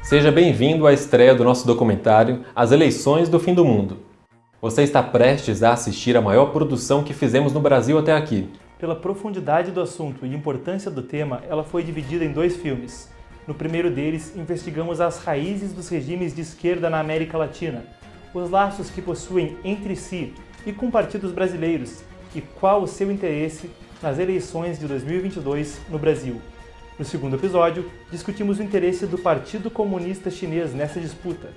Seja bem-vindo à estreia do nosso documentário As Eleições do Fim do Mundo. Você está prestes a assistir a maior produção que fizemos no Brasil até aqui. Pela profundidade do assunto e importância do tema, ela foi dividida em 2 filmes. No primeiro deles, investigamos as raízes dos regimes de esquerda na América Latina, os laços que possuem entre si e com partidos brasileiros, e qual o seu interesse nas eleições de 2022 no Brasil. No segundo episódio, discutimos o interesse do Partido Comunista Chinês nessa disputa.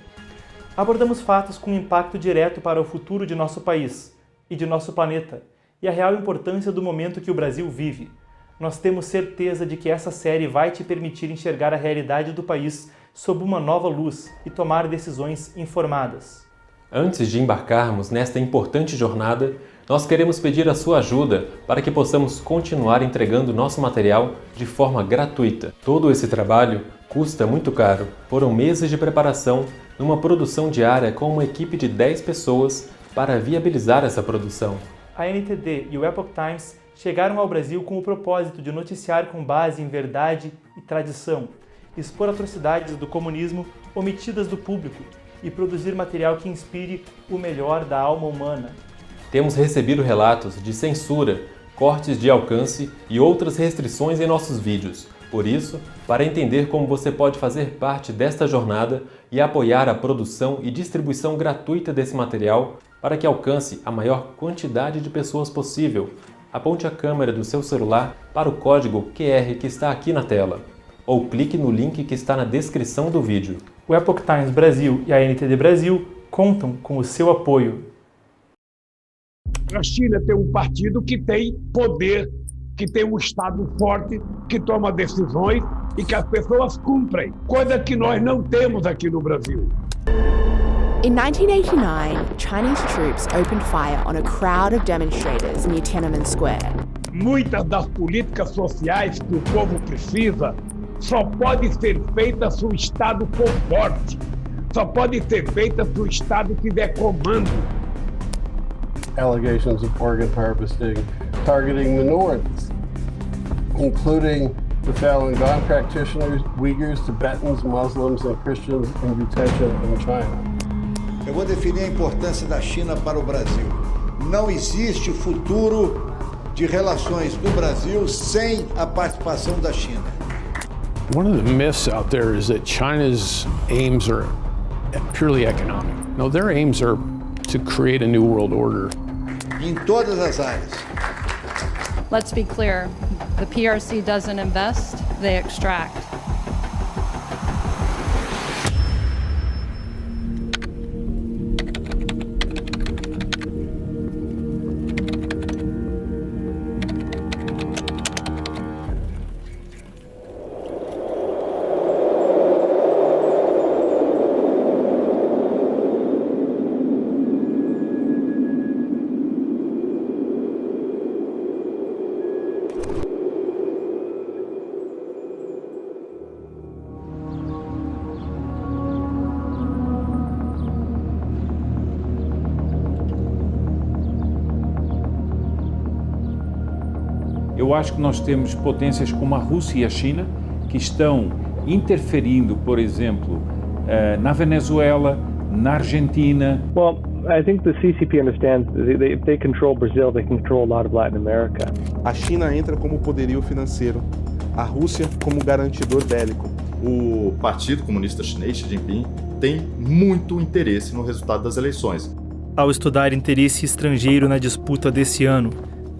Abordamos fatos com impacto direto para o futuro de nosso país e de nosso planeta, e a real importância do momento que o Brasil vive. Nós temos certeza de que essa série vai te permitir enxergar a realidade do país sob uma nova luz e tomar decisões informadas. Antes de embarcarmos nesta importante jornada, nós queremos pedir a sua ajuda para que possamos continuar entregando nosso material de forma gratuita. Todo esse trabalho custa muito caro. Foram meses de preparação numa produção diária com uma equipe de 10 pessoas para viabilizar essa produção. A NTD e o Epoch Times chegaram ao Brasil com o propósito de noticiar com base em verdade e tradição, expor atrocidades do comunismo omitidas do público e produzir material que inspire o melhor da alma humana. Temos recebido relatos de censura, cortes de alcance e outras restrições em nossos vídeos. Por isso, para entender como você pode fazer parte desta jornada e apoiar a produção e distribuição gratuita desse material para que alcance a maior quantidade de pessoas possível, aponte a câmera do seu celular para o código QR que está aqui na tela, ou clique no link que está na descrição do vídeo. O Epoch Times Brasil e a NTD Brasil contam com o seu apoio. A China tem um partido que tem poder, que tem um Estado forte, que toma decisões e que as pessoas cumprem, coisa que nós não temos aqui no Brasil. In 1989, Chinese troops opened fire on a crowd of demonstrators near Tiananmen Square. Muitas das políticas sociais que o povo precisa só pode ser feita se o Estado for forte, só pode ser feita se o Estado tiver comando. Allegations of organ harvesting targeting minorities, including the Falun Gong practitioners, Uyghurs, Tibetans, Muslims, and Christians in detention in China. Eu vou definir a importância da China para o Brasil. Não existe futuro de relações do Brasil sem a participação da China. One of the myths out there is that China's aims are purely economic. No, their aims are to create a new world order. Em todas as áreas. Let's be clear, the PRC doesn't invest, they extract. Eu acho que nós temos potências como a Rússia e a China que estão interferindo, por exemplo, na Venezuela, na Argentina. Well, I think the CCP understands if they control Brazil, they control a lot of Latin America. A China entra como poderio financeiro, a Rússia como garantidor bélico. O Partido Comunista Chinês, Xi Jinping, tem muito interesse no resultado das eleições. Ao estudar interesse estrangeiro na disputa desse ano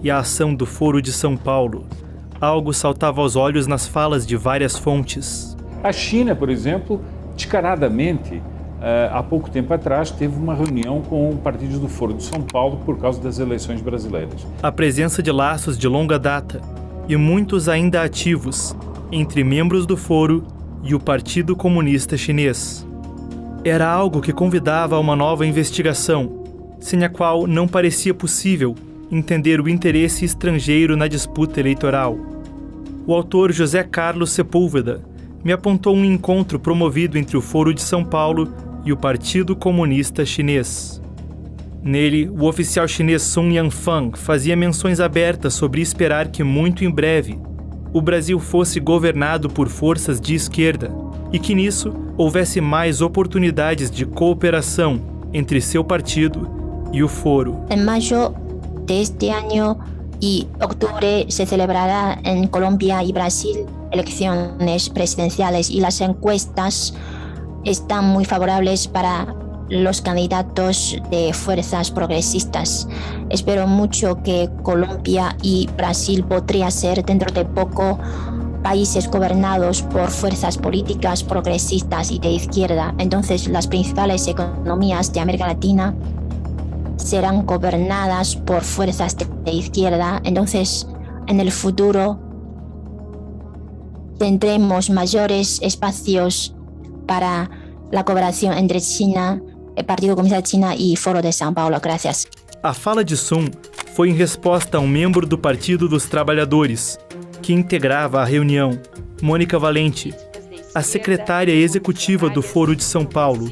e a ação do Foro de São Paulo, algo saltava aos olhos nas falas de várias fontes. A China, por exemplo, descaradamente, há pouco tempo atrás, teve uma reunião com partidos do Foro de São Paulo por causa das eleições brasileiras. A presença de laços de longa data e muitos ainda ativos entre membros do Foro e o Partido Comunista Chinês. Era algo que convidava a uma nova investigação, sem a qual não parecia possível entender o interesse estrangeiro na disputa eleitoral. O autor José Carlos Sepúlveda me apontou um encontro promovido entre o Foro de São Paulo e o Partido Comunista Chinês. Nele, o oficial chinês Sun Yanfang fazia menções abertas sobre esperar que muito em breve o Brasil fosse governado por forças de esquerda, e que nisso houvesse mais oportunidades de cooperação entre seu partido y el Foro. En mayo de este año y octubre se celebrará en Colombia y Brasil elecciones presidenciales y las encuestas están muy favorables para los candidatos de fuerzas progresistas. Espero mucho que Colombia y Brasil podría ser dentro de poco países gobernados por fuerzas políticas progresistas y de izquierda. Entonces las principales economías de América Latina serán gobernadas por fuerzas de izquierda. Entonces, en el futuro tendremos mayores espacios para la cooperación entre China, el Partido Comunista de China y Foro de São Paulo. Gracias. A fala de Sun foi em resposta a um membro do Partido dos Trabalhadores, que integrava a reunião, Mônica Valente, a secretária executiva do Foro de São Paulo.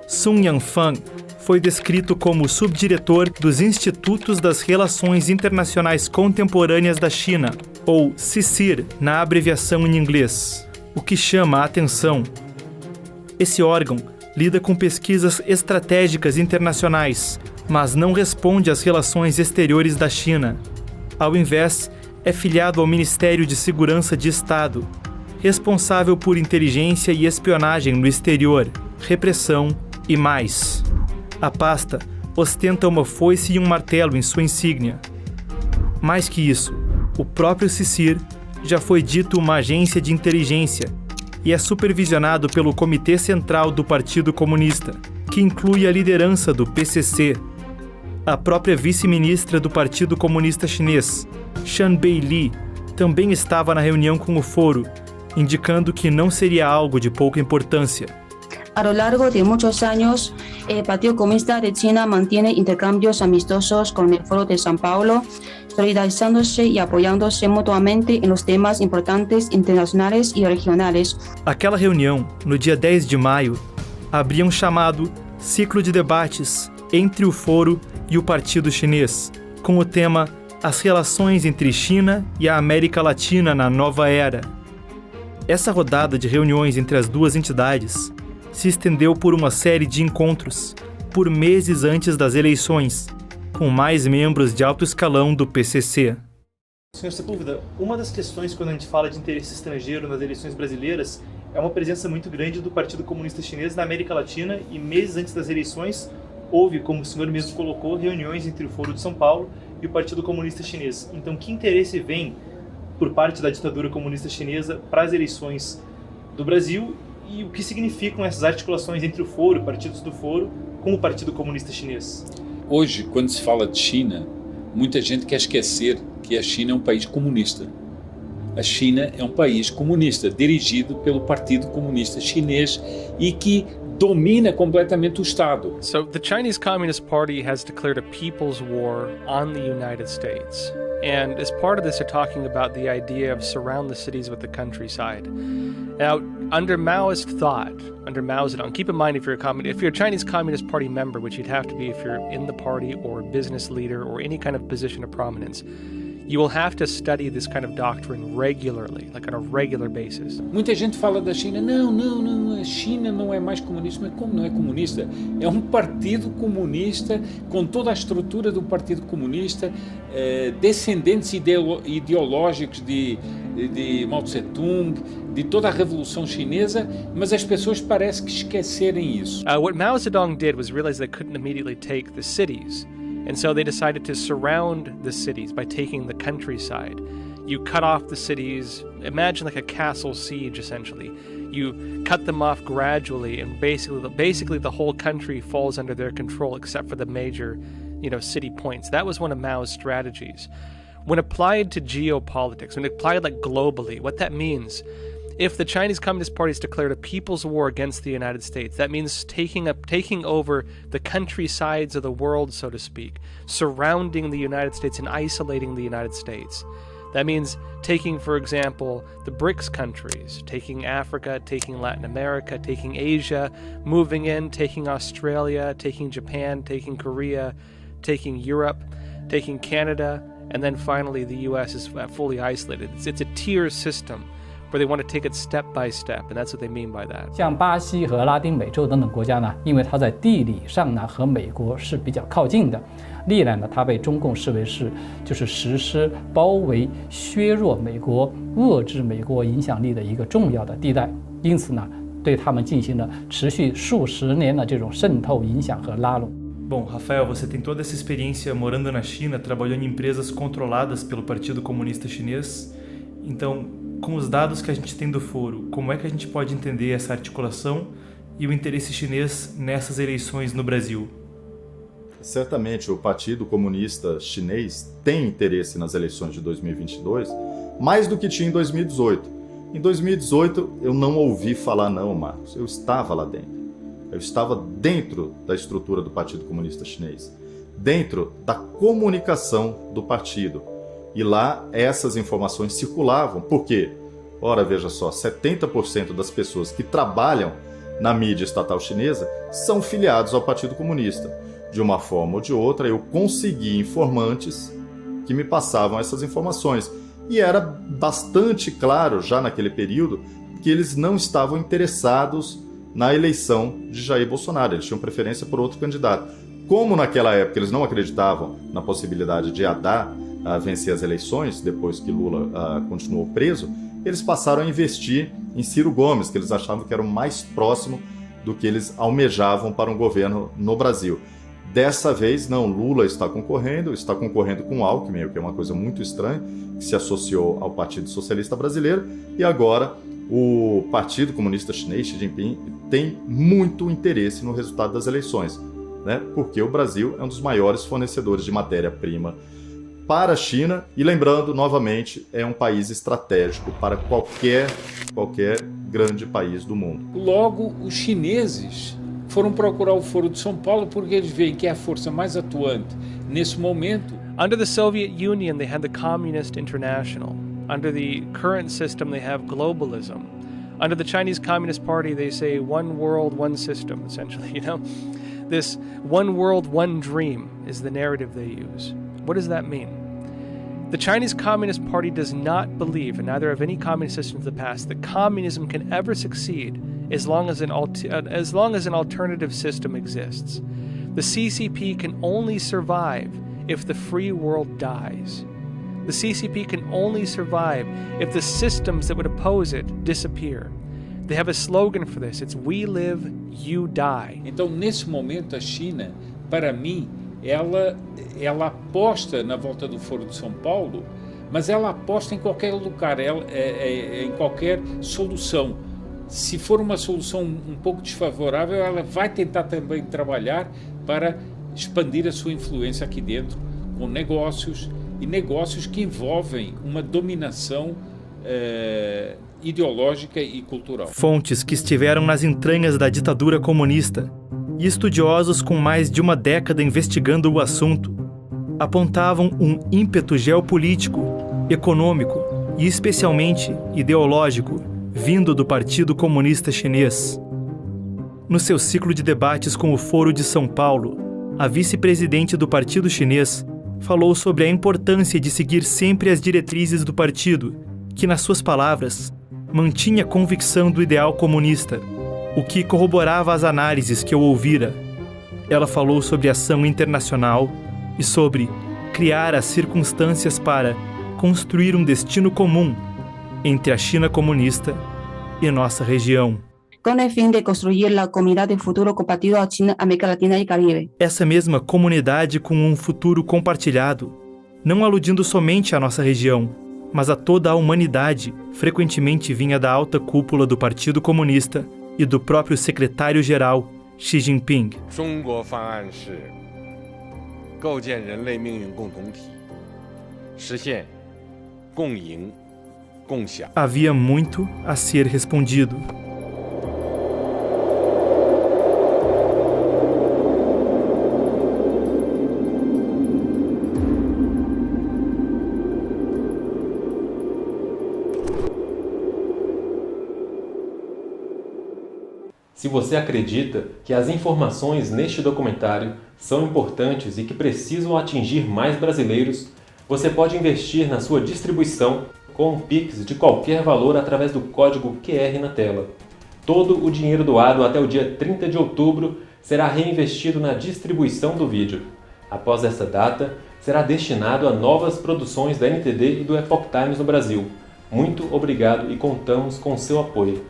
Sun Yanfang foi descrito como subdiretor dos Institutos das Relações Internacionais Contemporâneas da China, ou CICIR, na abreviação em inglês. O que chama a atenção: esse órgão lida com pesquisas estratégicas internacionais, mas não responde às relações exteriores da China. Ao invés, é filiado ao Ministério de Segurança de Estado, responsável por inteligência e espionagem no exterior, repressão e mais. A pasta ostenta uma foice e um martelo em sua insígnia. Mais que isso, o próprio CICIR já foi dito uma agência de inteligência e é supervisionado pelo Comitê Central do Partido Comunista, que inclui a liderança do PCC. A própria vice-ministra do Partido Comunista Chinês, Shan Beili, também estava na reunião com o Foro, indicando que não seria algo de pouca importância. A lo largo de muchos años, el Partido Comunista de China mantiene intercambios amistosos con el Foro de São Paulo, solidarizándose y apoyándose mutuamente en los temas importantes internacionales y regionales. Aquela reunião, no dia 10 de maio, abria um chamado ciclo de debates entre o Foro e o Partido Chinês, com o tema As relações entre China e a América Latina na nova era. Essa rodada de reuniões entre as duas entidades se estendeu por uma série de encontros, por meses antes das eleições, com mais membros de alto escalão do PCC. Senhor Sepúlveda, uma das questões quando a gente fala de interesse estrangeiro nas eleições brasileiras é uma presença muito grande do Partido Comunista Chinês na América Latina e meses antes das eleições houve, como o senhor mesmo colocou, reuniões entre o Foro de São Paulo e o Partido Comunista Chinês. Então, que interesse vem por parte da ditadura comunista chinesa para as eleições do Brasil e o que significam essas articulações entre o Foro, partidos do Foro, com o Partido Comunista Chinês? Hoje, quando se fala de China, muita gente quer esquecer que a China é um país comunista. A China é um país comunista, dirigido pelo Partido Comunista Chinês e que domina completamente o Estado. So the Chinese Communist Party has declared a people's war on the United States. And as part of this, they're talking about the idea of surround the cities with the countryside. Now, under Maoist thought, under Mao Zedong, keep in mind if you're a Chinese Communist Party member, which you'd have to be if you're in the party or a business leader or any kind of position of prominence, you will have to study this kind of doctrine regularly, like on a regular basis. Muita gente fala da China, não, a China não é mais comunista. Mas como não é comunista? É um partido comunista com toda a estrutura do partido comunista, descendentes ideológicos de Mao Tse-tung, de toda a Revolução Chinesa, mas as pessoas parecem que esquecerem isso. What Mao Zedong did was realize they couldn't immediately take the cities. And so they decided to surround the cities by taking the countryside. You cut off the cities, imagine like a castle siege essentially. You cut them off gradually and basically the whole country falls under their control except for the major, city points. That was one of Mao's strategies. When applied to geopolitics, when applied like globally, what that means, if the Chinese Communist Party has declared a people's war against the United States, that means taking over the countrysides of the world, so to speak, surrounding the United States and isolating the United States. That means taking, for example, the BRICS countries, taking Africa, taking Latin America, taking Asia, moving in, taking Australia, taking Japan, taking Korea, taking Europe, taking Canada, and then finally the US is fully isolated. It's a tier system where they want to take it step by step, and that's what they mean by that. 像巴西和拉丁美洲等等国家呢，因为它在地理上呢和美国是比较靠近的，历来呢它被中共视为是就是实施包围、削弱美国、遏制美国影响力的一个重要的地带，因此呢，对他们进行了持续数十年的这种渗透、影响和拉拢。 Bom, Rafael, você tem toda essa experiência morando na China, trabalhando em empresas controladas pelo Partido Comunista Chinês. Então, com os dados que a gente tem do foro, como é que a gente pode entender essa articulação e o interesse chinês nessas eleições no Brasil? Certamente o Partido Comunista Chinês tem interesse nas eleições de 2022, mais do que tinha em 2018. Em 2018 eu não ouvi falar não, Marcos, eu estava lá dentro. Eu estava dentro da estrutura do Partido Comunista Chinês, dentro da comunicação do partido. E lá essas informações circulavam. Por quê? Ora, veja só, 70% das pessoas que trabalham na mídia estatal chinesa são filiados ao Partido Comunista. De uma forma ou de outra, eu consegui informantes que me passavam essas informações. E era bastante claro, já naquele período, que eles não estavam interessados na eleição de Jair Bolsonaro. Eles tinham preferência por outro candidato. Como naquela época eles não acreditavam na possibilidade de Haddad vencer as eleições, depois que Lula continuou preso, eles passaram a investir em Ciro Gomes, que eles achavam que era o mais próximo do que eles almejavam para um governo no Brasil. Dessa vez, não, Lula está concorrendo com Alckmin, o que é uma coisa muito estranha, que se associou ao Partido Socialista Brasileiro, e agora o Partido Comunista Chinês, Xi Jinping, tem muito interesse no resultado das eleições, né? Porque o Brasil é um dos maiores fornecedores de matéria-prima para a China e, lembrando, novamente, é um país estratégico para qualquer grande país do mundo. Logo, os chineses foram procurar o Foro de São Paulo porque eles veem que é a força mais atuante nesse momento. Under the Soviet Union, they had the Communist International. Under the current system, they have globalism. Under the Chinese Communist Party, they say one world, one system, essentially, you know? This one world, one dream is the narrative they use. What does that mean? The Chinese Communist Party does not believe, and neither have any communist systems of the past, that communism can ever succeed as long as an alternative system exists. The CCP can only survive if the free world dies. The CCP can only survive if the systems that would oppose it disappear. They have a slogan for this. It's "We live, you die." Então, nesse momento, a China, para mim, ela aposta na volta do Foro de São Paulo, mas ela aposta em qualquer lugar, em qualquer solução. Se for uma solução um pouco desfavorável, ela vai tentar também trabalhar para expandir a sua influência aqui dentro, com negócios, e negócios que envolvem uma dominação ideológica e cultural. Fontes que estiveram nas entranhas da ditadura comunista e estudiosos com mais de uma década investigando o assunto apontavam um ímpeto geopolítico, econômico e especialmente ideológico vindo do Partido Comunista Chinês. No seu ciclo de debates com o Foro de São Paulo, a vice-presidente do Partido Chinês falou sobre a importância de seguir sempre as diretrizes do partido, que, nas suas palavras, mantinha convicção do ideal comunista, o que corroborava as análises que eu ouvira. Ela falou sobre ação internacional e sobre criar as circunstâncias para construir um destino comum entre a China comunista e nossa região. Com o fim de construir a comunidade de futuro compartido à China, América Latina e Caribe. Essa mesma comunidade com um futuro compartilhado, não aludindo somente à nossa região, mas a toda a humanidade, frequentemente vinha da alta cúpula do Partido Comunista e do próprio secretário-geral Xi Jinping. Havia muito a ser respondido. Se você acredita que as informações neste documentário são importantes e que precisam atingir mais brasileiros, você pode investir na sua distribuição com um Pix de qualquer valor através do código QR na tela. Todo o dinheiro doado até o dia 30 de outubro será reinvestido na distribuição do vídeo. Após essa data, será destinado a novas produções da NTD e do Epoch Times no Brasil. Muito obrigado e contamos com seu apoio.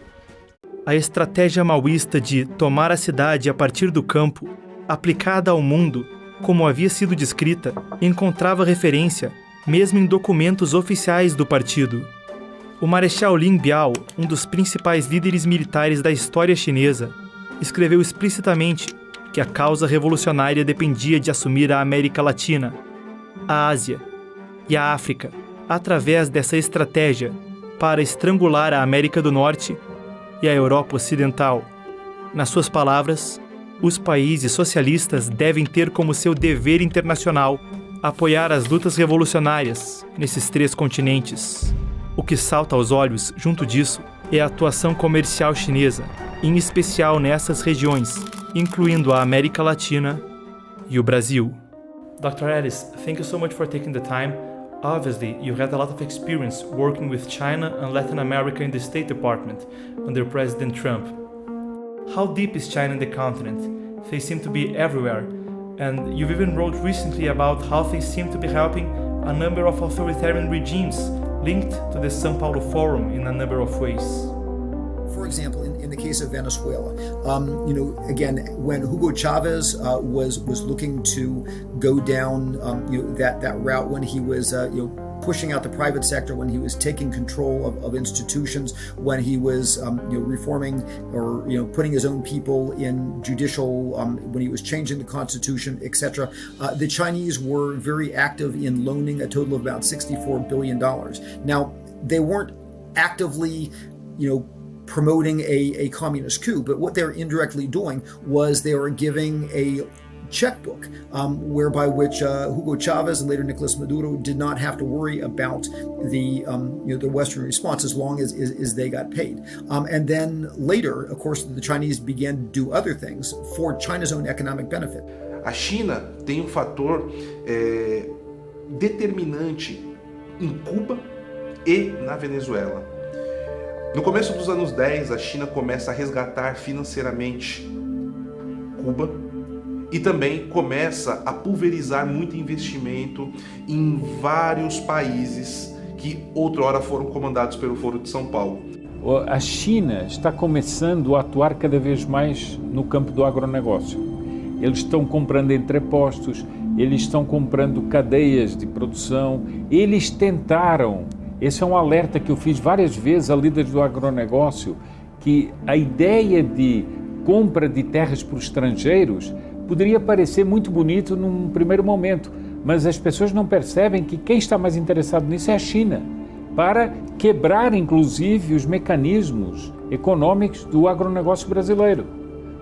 A estratégia maoísta de tomar a cidade a partir do campo, aplicada ao mundo, como havia sido descrita, encontrava referência mesmo em documentos oficiais do partido. O Marechal Lin Biao, um dos principais líderes militares da história chinesa, escreveu explicitamente que a causa revolucionária dependia de assumir a América Latina, a Ásia e a África, através dessa estratégia para estrangular a América do Norte e a Europa Ocidental. Nas suas palavras, os países socialistas devem ter como seu dever internacional apoiar as lutas revolucionárias nesses 3 continentes. O que salta aos olhos, junto disso, é a atuação comercial chinesa, em especial nessas regiões, incluindo a América Latina e o Brasil. Dr. Ellis, thank you so much for taking the time. Obviously, you had a lot of experience working with China and Latin America in the State Department under President Trump. How deep is China in the continent? They seem to be everywhere. And you've even wrote recently about how they seem to be helping a number of authoritarian regimes linked to the São Paulo Forum in a number of ways. For example, in the case of Venezuela, again, when Hugo Chavez was looking to go down, that route, when he was, pushing out the private sector, when he was taking control of institutions, when he was, reforming or putting his own people in judicial, when he was changing the constitution, etc. The Chinese were very active in loaning a total of about $64 billion. Now, they weren't actively, promoting a communist coup, but what they're indirectly doing was they were giving a checkbook whereby which Hugo Chavez and later Nicolas Maduro did not have to worry about the Western response as long as they got paid. And then later, of course, the Chinese began to do other things for China's own economic benefit. A China tem fator determinante em Cuba e na Venezuela. No começo dos anos 10, a China começa a resgatar financeiramente Cuba e também começa a pulverizar muito investimento em vários países que outrora foram comandados pelo Foro de São Paulo. A China está começando a atuar cada vez mais no campo do agronegócio. Eles estão comprando entrepostos, eles estão comprando cadeias de produção, eles tentaram. Esse é um alerta que eu fiz várias vezes a líderes do agronegócio, que a ideia de compra de terras por estrangeiros poderia parecer muito bonito num primeiro momento, mas as pessoas não percebem que quem está mais interessado nisso é a China, para quebrar inclusive os mecanismos econômicos do agronegócio brasileiro,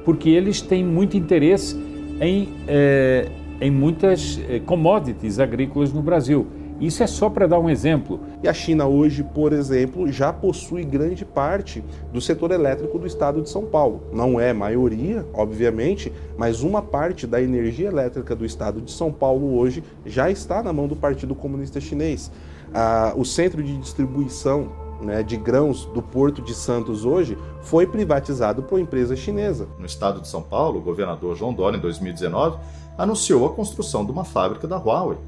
porque eles têm muito interesse em muitas commodities agrícolas no Brasil. Isso é só para dar um exemplo. E a China hoje, por exemplo, já possui grande parte do setor elétrico do estado de São Paulo. Não é maioria, obviamente, mas uma parte da energia elétrica do estado de São Paulo hoje já está na mão do Partido Comunista Chinês. O centro de distribuição de grãos do Porto de Santos hoje foi privatizado por uma empresa chinesa. No estado de São Paulo, o governador João Dória, em 2019, anunciou a construção de uma fábrica da Huawei,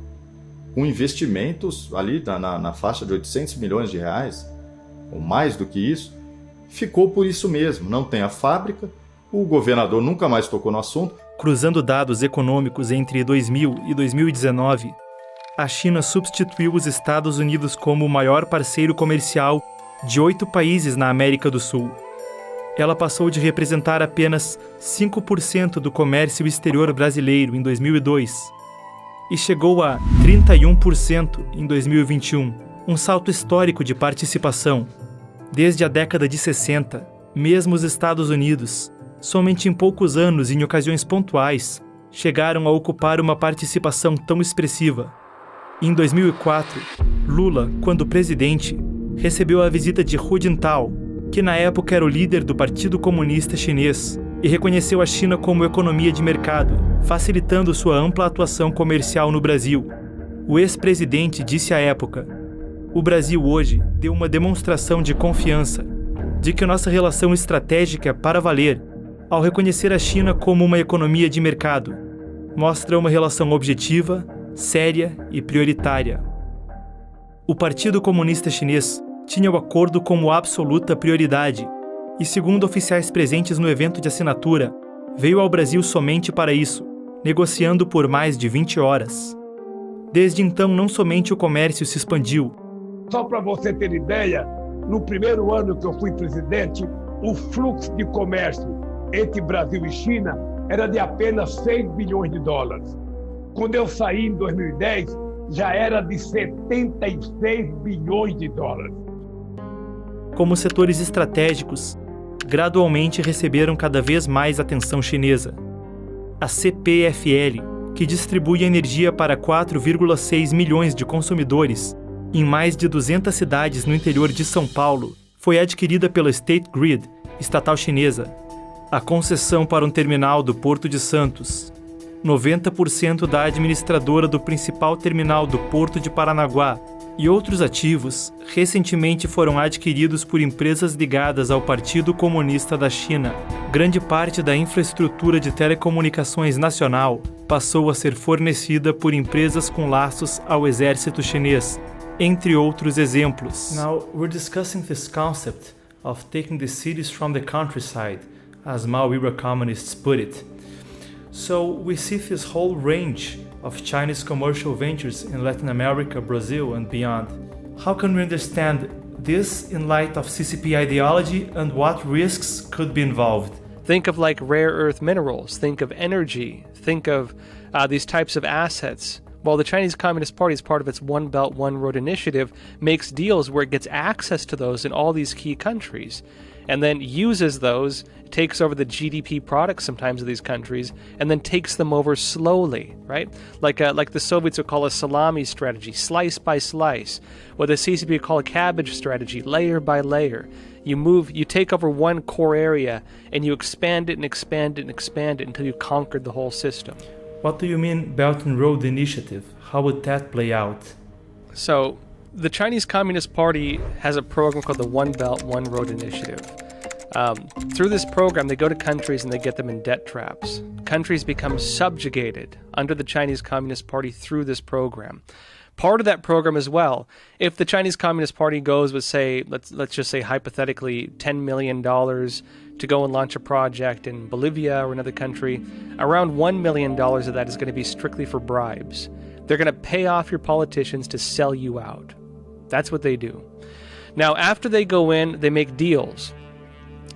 com investimentos ali na faixa de 800 milhões de reais, ou mais do que isso. Ficou por isso mesmo, não tem a fábrica, o governador nunca mais tocou no assunto. Cruzando dados econômicos entre 2000 e 2019, a China substituiu os Estados Unidos como o maior parceiro comercial de 8 países na América do Sul. Ela passou de representar apenas 5% do comércio exterior brasileiro em 2002 e chegou a 31% em 2021, um salto histórico de participação. Desde a década de 60, mesmo os Estados Unidos, somente em poucos anos e em ocasiões pontuais, chegaram a ocupar uma participação tão expressiva. Em 2004, Lula, quando presidente, recebeu a visita de Hu Jintao, que na época era o líder do Partido Comunista Chinês, e reconheceu a China como economia de mercado, facilitando sua ampla atuação comercial no Brasil. O ex-presidente disse à época: o Brasil hoje deu uma demonstração de confiança, de que nossa relação estratégica é para valer, ao reconhecer a China como uma economia de mercado. Mostra uma relação objetiva, séria e prioritária. O Partido Comunista Chinês tinha o acordo como absoluta prioridade e, segundo oficiais presentes no evento de assinatura, veio ao Brasil somente para isso, negociando por mais de 20 horas. Desde então, não somente o comércio se expandiu. Só para você ter ideia, no primeiro ano que eu fui presidente, o fluxo de comércio entre Brasil e China era de apenas 6 bilhões de dólares. Quando eu saí em 2010, já era de 76 bilhões de dólares. Como setores estratégicos, gradualmente receberam cada vez mais atenção chinesa. A CPFL, que distribui energia para 4,6 milhões de consumidores em mais de 200 cidades no interior de São Paulo, foi adquirida pela State Grid, estatal chinesa. A concessão para um terminal do Porto de Santos, 90% da administradora do principal terminal do Porto de Paranaguá e outros ativos recentemente foram adquiridos por empresas ligadas ao Partido Comunista da China. Grande parte da infraestrutura de telecomunicações nacional passou a ser fornecida por empresas com laços ao exército chinês, entre outros exemplos. Now we're discussing this concept of taking the cities from the countryside, as Mao era communists put it. So we see this whole range of Chinese commercial ventures in Latin America, Brazil, and beyond. How can we understand this in light of CCP ideology and what risks could be involved? Think of like rare earth minerals, think of energy, think of these types of assets. Well, the Chinese Communist Party, as part of its One Belt, One Road initiative, makes deals where it gets access to those in all these key countries, and then uses those, takes over the GDP products sometimes of these countries, and then takes them over slowly, right? Like the Soviets would call a salami strategy, slice by slice, or the CCP would call a cabbage strategy, layer by layer. You take over one core area, and you expand it and expand it and expand it until you conquered the whole system. What do you mean Belt and Road Initiative? How would that play out? So, the Chinese Communist Party has a program called the One Belt, One Road Initiative. Through this program, they go to countries and they get them in debt traps. Countries become subjugated under the Chinese Communist Party through this program. Part of that program as well, if the Chinese Communist Party goes with, say, let's just say hypothetically $10 million to go and launch a project in Bolivia or another country, around $1 million of that is going to be strictly for bribes. They're going to pay off your politicians to sell you out. That's what they do. Now, after they go in, they make deals.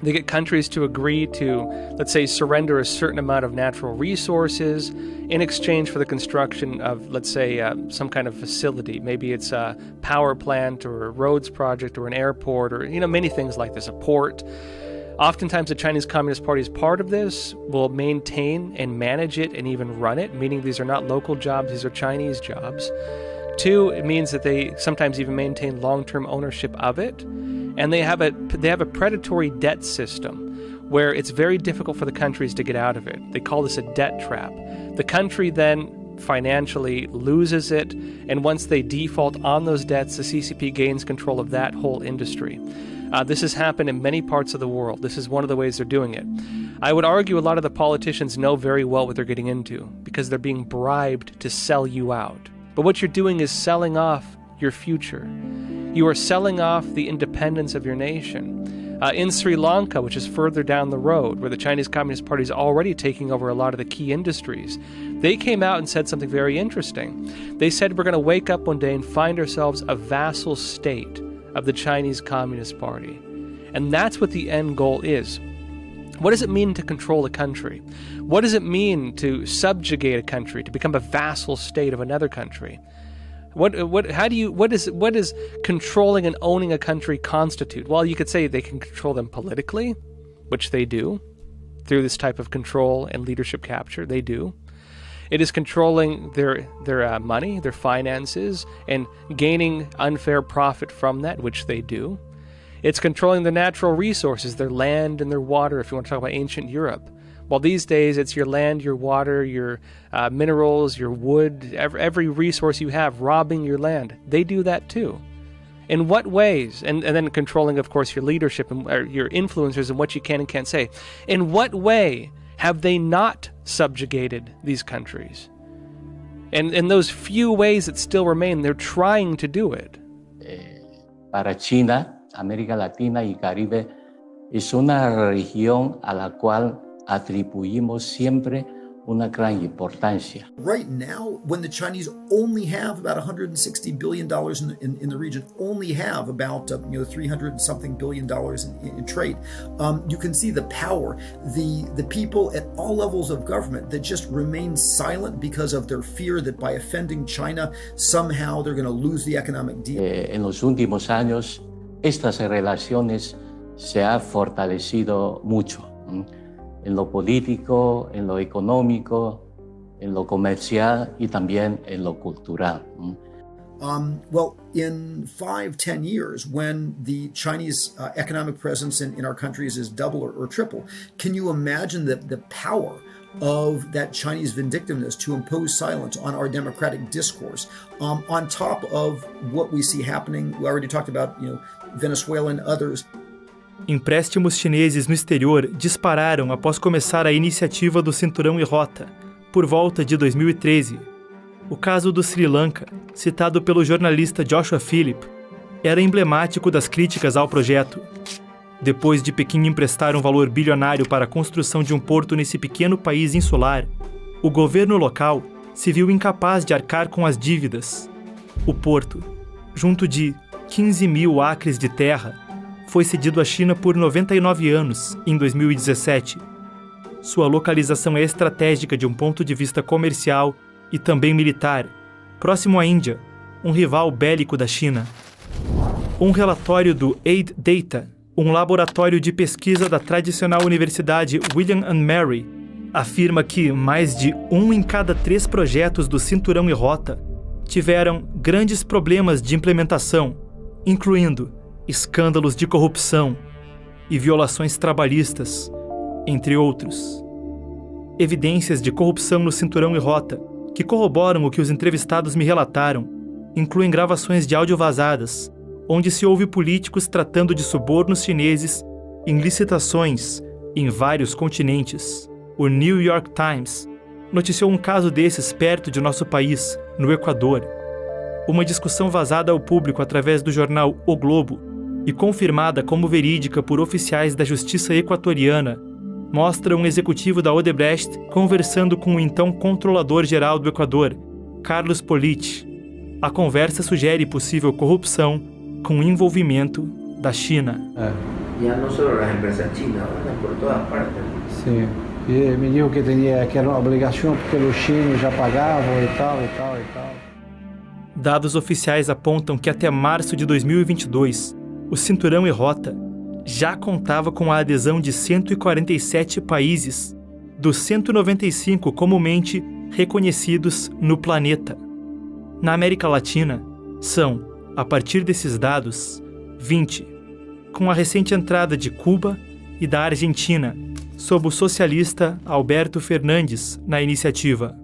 They get countries to agree to, let's say, surrender a certain amount of natural resources in exchange for the construction of, let's say, some kind of facility. Maybe it's a power plant or a roads project or an airport or, many things like this, a port. Oftentimes, the Chinese Communist Party, as part of this, will maintain and manage it and even run it, meaning these are not local jobs, these are Chinese jobs. Two, it means that they sometimes even maintain long-term ownership of it. And they have a predatory debt system where it's very difficult for the countries to get out of it. They call this a debt trap. The country then financially loses it, and once they default on those debts, the CCP gains control of that whole industry. This has happened in many parts of the world. This is one of the ways they're doing it. I would argue a lot of the politicians know very well what they're getting into because they're being bribed to sell you out. But what you're doing is selling off your future. You are selling off the independence of your nation. In Sri Lanka, which is further down the road, where the Chinese Communist Party is already taking over a lot of the key industries, they came out and said something very interesting. They said we're going to wake up one day and find ourselves a vassal state of the Chinese Communist Party. And that's what the end goal is. What does it mean to control a country? What does it mean to subjugate a country, to become a vassal state of another country? What does controlling and owning a country constitute? Well, you could say they can control them politically, which they do, through this type of control and leadership capture, they do. It is controlling their money, their finances, and gaining unfair profit from that, which they do. It's controlling their natural resources, their land and their water, if you want to talk about ancient Europe. Well, these days, it's your land, your water, your minerals, your wood, every resource you have, robbing your land. They do that too. In what ways, and then controlling, of course, your leadership and your influencers and what you can and can't say, in what way have they not subjugated these countries? And in those few ways that still remain, they're trying to do it. Para China, América Latina y Caribe es una región a la cual atribuimos siempre una gran importancia. Right now, when the Chinese only have about $160 billion in the region, only have about $300 and something billion in trade, you can see the power, the people at all levels of government that just remain silent because of their fear that by offending China, somehow they're going to lose the economic deal. En los últimos años, estas relaciones se han fortalecido mucho. En lo político, en lo económico, en lo comercial y también en lo cultural. Well, in 5-10 years, when the Chinese economic presence in our countries is double or triple, can you imagine the power of that Chinese vindictiveness to impose silence on our democratic discourse, on top of what we see happening? We already talked about, Venezuela and others. Empréstimos chineses no exterior dispararam após começar a iniciativa do Cinturão e Rota, por volta de 2013. O caso do Sri Lanka, citado pelo jornalista Joshua Phillip, era emblemático das críticas ao projeto. Depois de Pequim emprestar um valor bilionário para a construção de um porto nesse pequeno país insular, o governo local se viu incapaz de arcar com as dívidas. O porto, junto de 15 mil acres de terra, foi cedido à China por 99 anos, em 2017. Sua localização é estratégica de um ponto de vista comercial e também militar, próximo à Índia, um rival bélico da China. Um relatório do Aid Data, um laboratório de pesquisa da tradicional Universidade William & Mary, afirma que mais de 1 em cada 3 projetos do Cinturão e Rota tiveram grandes problemas de implementação, incluindo escândalos de corrupção e violações trabalhistas, entre outros. Evidências de corrupção no Cinturão e Rota, que corroboram o que os entrevistados me relataram, incluem gravações de áudio vazadas, onde se ouve políticos tratando de subornos chineses em licitações em vários continentes. O New York Times noticiou um caso desses perto de nosso país, no Equador. Uma discussão vazada ao público através do jornal O Globo e confirmada como verídica por oficiais da justiça equatoriana, mostra um executivo da Odebrecht conversando com o então controlador-geral do Equador, Carlos Politi. A conversa sugere possível corrupção com envolvimento da China. Já não só as empresas chinas, por todas partes. Sim. E me dijo que era uma obrigação porque os chinos já pagavam e tal. Dados oficiais apontam que até março de 2022, o Cinturão e Rota já contava com a adesão de 147 países, dos 195 comumente reconhecidos no planeta. Na América Latina, são, a partir desses dados, 20, com a recente entrada de Cuba e da Argentina, sob o socialista Alberto Fernandes na iniciativa.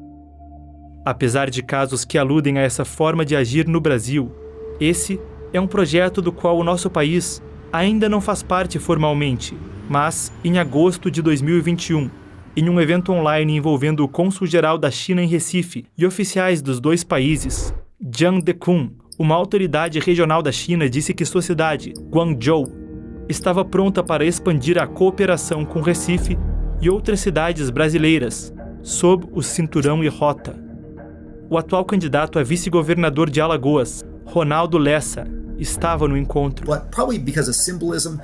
Apesar de casos que aludem a essa forma de agir no Brasil, esse é um projeto do qual o nosso país ainda não faz parte formalmente, mas, em agosto de 2021, em um evento online envolvendo o cônsul-geral da China em Recife e oficiais dos dois países, Jiang Dekun, uma autoridade regional da China, disse que sua cidade, Guangzhou, estava pronta para expandir a cooperação com Recife e outras cidades brasileiras, sob o Cinturão e Rota. O atual candidato a vice-governador de Alagoas, Ronaldo Lessa, estava no encontro. But probably because of symbolism,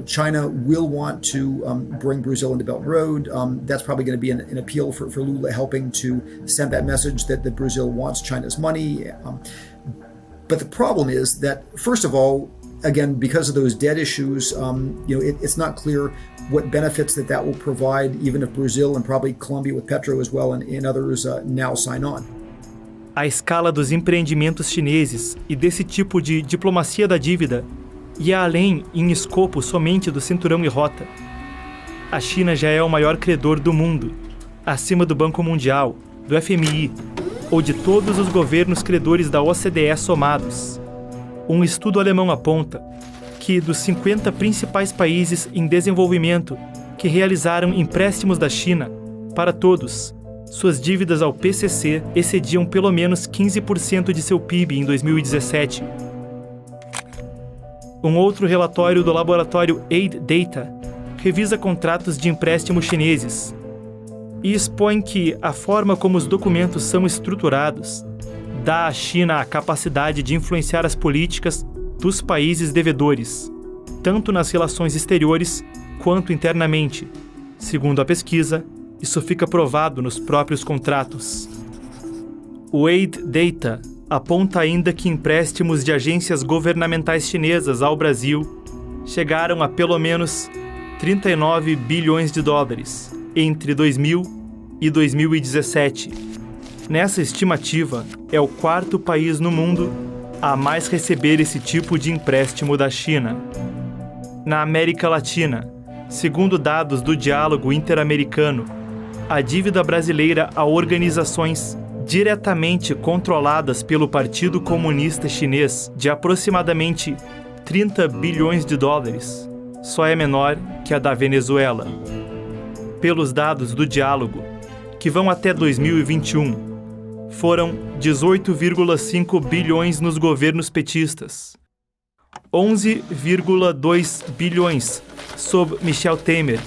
China will want to bring Brazil into Belt and Road. That's probably going to be an appeal for Lula, helping to send that message that Brazil wants China's money. But the problem is that, first of all, again, because of those debt issues, it's not clear what benefits that will provide, even if Brazil and probably Colombia with Petro as well and others now sign on. A escala dos empreendimentos chineses e desse tipo de diplomacia da dívida ia além em escopo somente do Cinturão e Rota. A China já é o maior credor do mundo, acima do Banco Mundial, do FMI ou de todos os governos credores da OCDE somados. Um estudo alemão aponta que, dos 50 principais países em desenvolvimento que realizaram empréstimos da China, para todos, suas dívidas ao PCC excediam pelo menos 15% de seu PIB em 2017. Um outro relatório do laboratório Aid Data revisa contratos de empréstimo chineses e expõe que a forma como os documentos são estruturados dá à China a capacidade de influenciar as políticas dos países devedores, tanto nas relações exteriores quanto internamente. Segundo a pesquisa, isso fica provado nos próprios contratos. O Aid Data aponta ainda que empréstimos de agências governamentais chinesas ao Brasil chegaram a pelo menos 39 bilhões de dólares entre 2000 e 2017. Nessa estimativa, é o quarto país no mundo a mais receber esse tipo de empréstimo da China. Na América Latina, segundo dados do Diálogo Interamericano, a dívida brasileira a organizações diretamente controladas pelo Partido Comunista Chinês, de aproximadamente 30 bilhões de dólares, só é menor que a da Venezuela. Pelos dados do diálogo, que vão até 2021, foram 18,5 bilhões nos governos petistas, 11,2 bilhões sob Michel Temer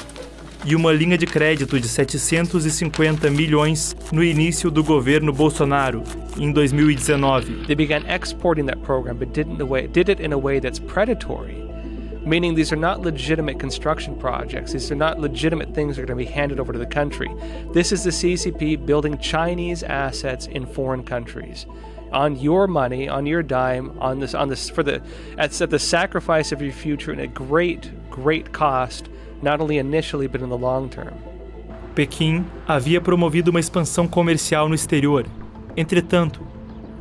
e uma linha de crédito de 750 milhões no início do governo Bolsonaro, em 2019. They began exporting that program, but did it in a way that's predatory, meaning these are not legitimate construction projects. These are not legitimate things that are going to be handed over to the country. This is the CCP building Chinese assets in foreign countries, on your money, on your dime, at the sacrifice of your future, and at great cost, not only initially but in the long term. Pequim havia promovido uma expansão comercial no exterior. Entretanto,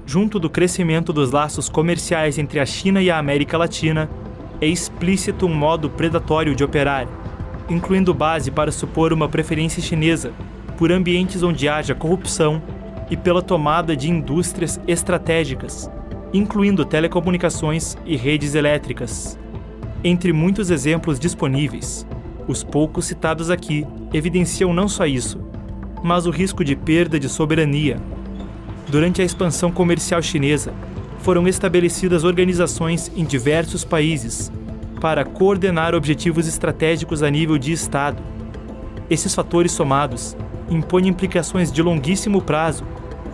junto do crescimento dos laços comerciais entre a China e a América Latina, é explícito um modo predatório de operar, incluindo base para supor uma preferência chinesa por ambientes onde haja corrupção e pela tomada de indústrias estratégicas, incluindo telecomunicações e redes elétricas. Entre muitos exemplos disponíveis, os poucos citados aqui evidenciam não só isso, mas o risco de perda de soberania. Durante a expansão comercial chinesa, foram estabelecidas organizações em diversos países para coordenar objetivos estratégicos a nível de Estado. Esses fatores somados impõem implicações de longuíssimo prazo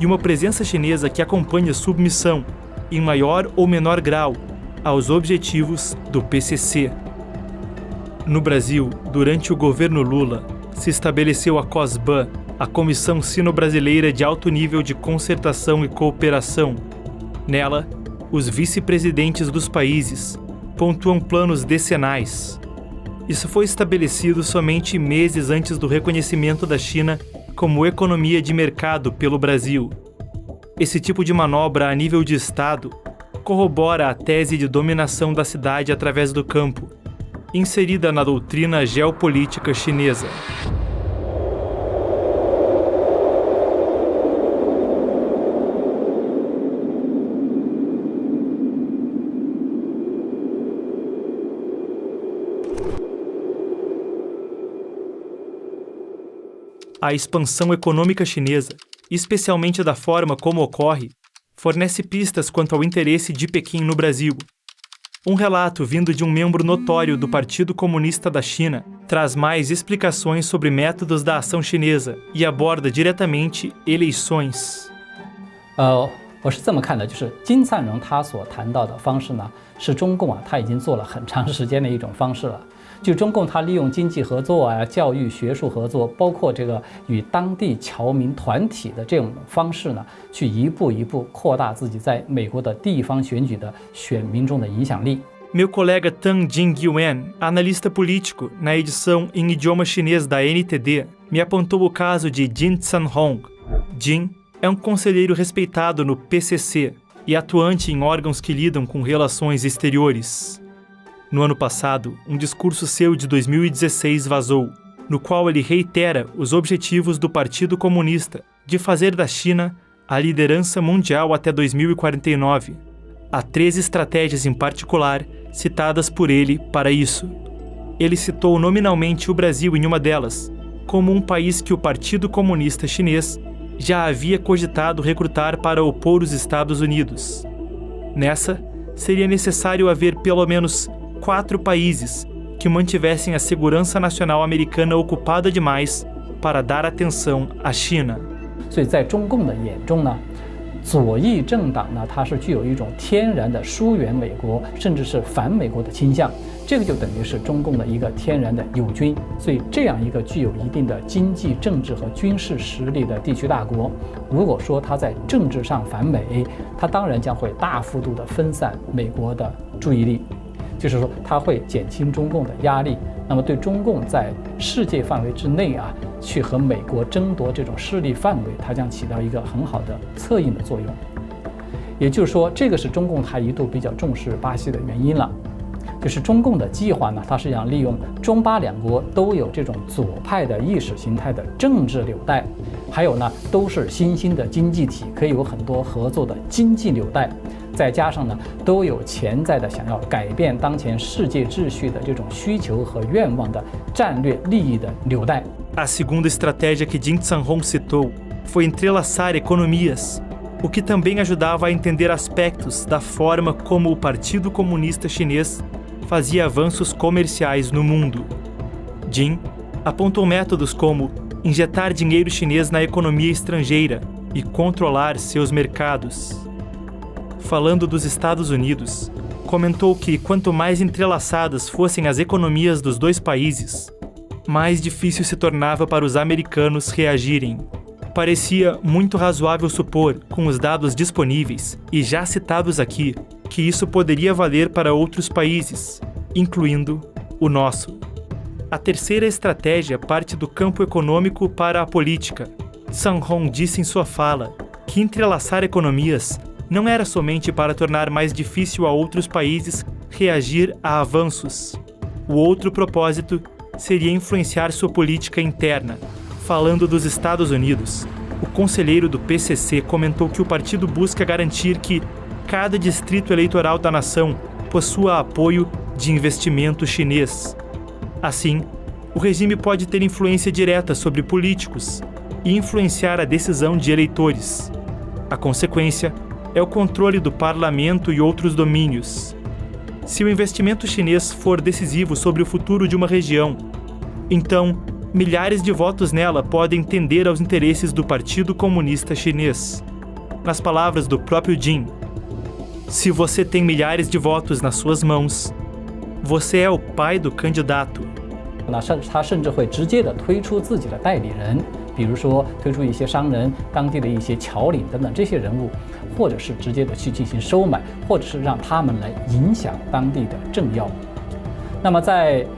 e uma presença chinesa que acompanha submissão, em maior ou menor grau, aos objetivos do PCC. No Brasil, durante o governo Lula, se estabeleceu a COSBAN, a Comissão Sino-Brasileira de Alto Nível de Concertação e Cooperação. Nela, os vice-presidentes dos países pontuam planos decenais. Isso foi estabelecido somente meses antes do reconhecimento da China como economia de mercado pelo Brasil. Esse tipo de manobra a nível de Estado corrobora a tese de dominação da cidade através do campo, inserida na doutrina geopolítica chinesa. A expansão econômica chinesa, especialmente da forma como ocorre, fornece pistas quanto ao interesse de Pequim no Brasil. Um relato vindo de um membro notório do Partido Comunista da China traz mais explicações sobre métodos da ação chinesa e aborda diretamente eleições. 我是这么看的，就是金灿荣他所谈到的方式呢，是中共他已经做了很长时间的一种方式了。就中共他利用经济合作教育、学术合作，包括这个与当地侨民团体的这种方式呢，去一步一步扩大自己在美国的地方选举的选民中的影响力。 Meu colega Tang Jingyuan, analista político, na edição em idioma chinês da NTD, me apontou o caso de Jin Tsan-hong. Jin é um conselheiro respeitado no PCC e atuante em órgãos que lidam com relações exteriores. No ano passado, um discurso seu de 2016 vazou, no qual ele reitera os objetivos do Partido Comunista de fazer da China a liderança mundial até 2049. Há 3 estratégias em particular citadas por ele para isso. Ele citou nominalmente o Brasil em uma delas, como um país que o Partido Comunista Chinês já havia cogitado recrutar para opor os Estados Unidos. Nessa, seria necessário haver pelo menos 4 países que mantivessem a segurança nacional americana ocupada demais para dar atenção à China. 所以在中共的眼中呢，左翼政党呢，它是具有一种天然的疏远美国，甚至是反美国的倾向。这个就等于是中共的一个天然的友军。所以这样一个具有一定的经济、政治和军事实力的地区大国，如果说它在政治上反美，它当然将会大幅度的分散美国的注意力。就是说，它会减轻中共的压力，那么对中共在世界范围之内啊，去和美国争夺这种势力范围，它将起到一个很好的策应的作用。也就是说，这个是中共它一度比较重视巴西的原因了。就是中共的计划呢，它是想利用中巴两国都有这种左派的意识形态的政治纽带，还有呢都是新兴的经济体，可以有很多合作的经济纽带，再加上呢都有潜在的想要改变当前世界秩序的这种需求和愿望的战略利益的纽带。A segunda estratégia que Jin Zhanhong citou foi entrelaçar economias, o que também ajudava a entender aspectos da forma como o Partido Comunista Chinês fazia avanços comerciais no mundo. Jin apontou métodos como injetar dinheiro chinês na economia estrangeira e controlar seus mercados. Falando dos Estados Unidos, comentou que quanto mais entrelaçadas fossem as economias dos dois países, mais difícil se tornava para os americanos reagirem. Parecia muito razoável supor, com os dados disponíveis e já citados aqui, que isso poderia valer para outros países, incluindo o nosso. A terceira estratégia parte do campo econômico para a política. Zhanhong disse em sua fala que entrelaçar economias não era somente para tornar mais difícil a outros países reagir a avanços. O outro propósito seria influenciar sua política interna. Falando dos Estados Unidos, o conselheiro do PCC comentou que o partido busca garantir que cada distrito eleitoral da nação possua apoio de investimento chinês. Assim, o regime pode ter influência direta sobre políticos e influenciar a decisão de eleitores. A consequência é o controle do parlamento e outros domínios. Se o investimento chinês for decisivo sobre o futuro de uma região, então milhares de votos nela podem tender aos interesses do Partido Comunista Chinês. Nas palavras do próprio Jin, se você tem milhares de votos nas suas mãos, você é o pai do candidato. 他甚至会直接的推出自己的代理人，比如说推出一些商人、当地的一些侨领等等这些人物，或者是直接的去进行收买，或者是让他们来影响当地的政要。那么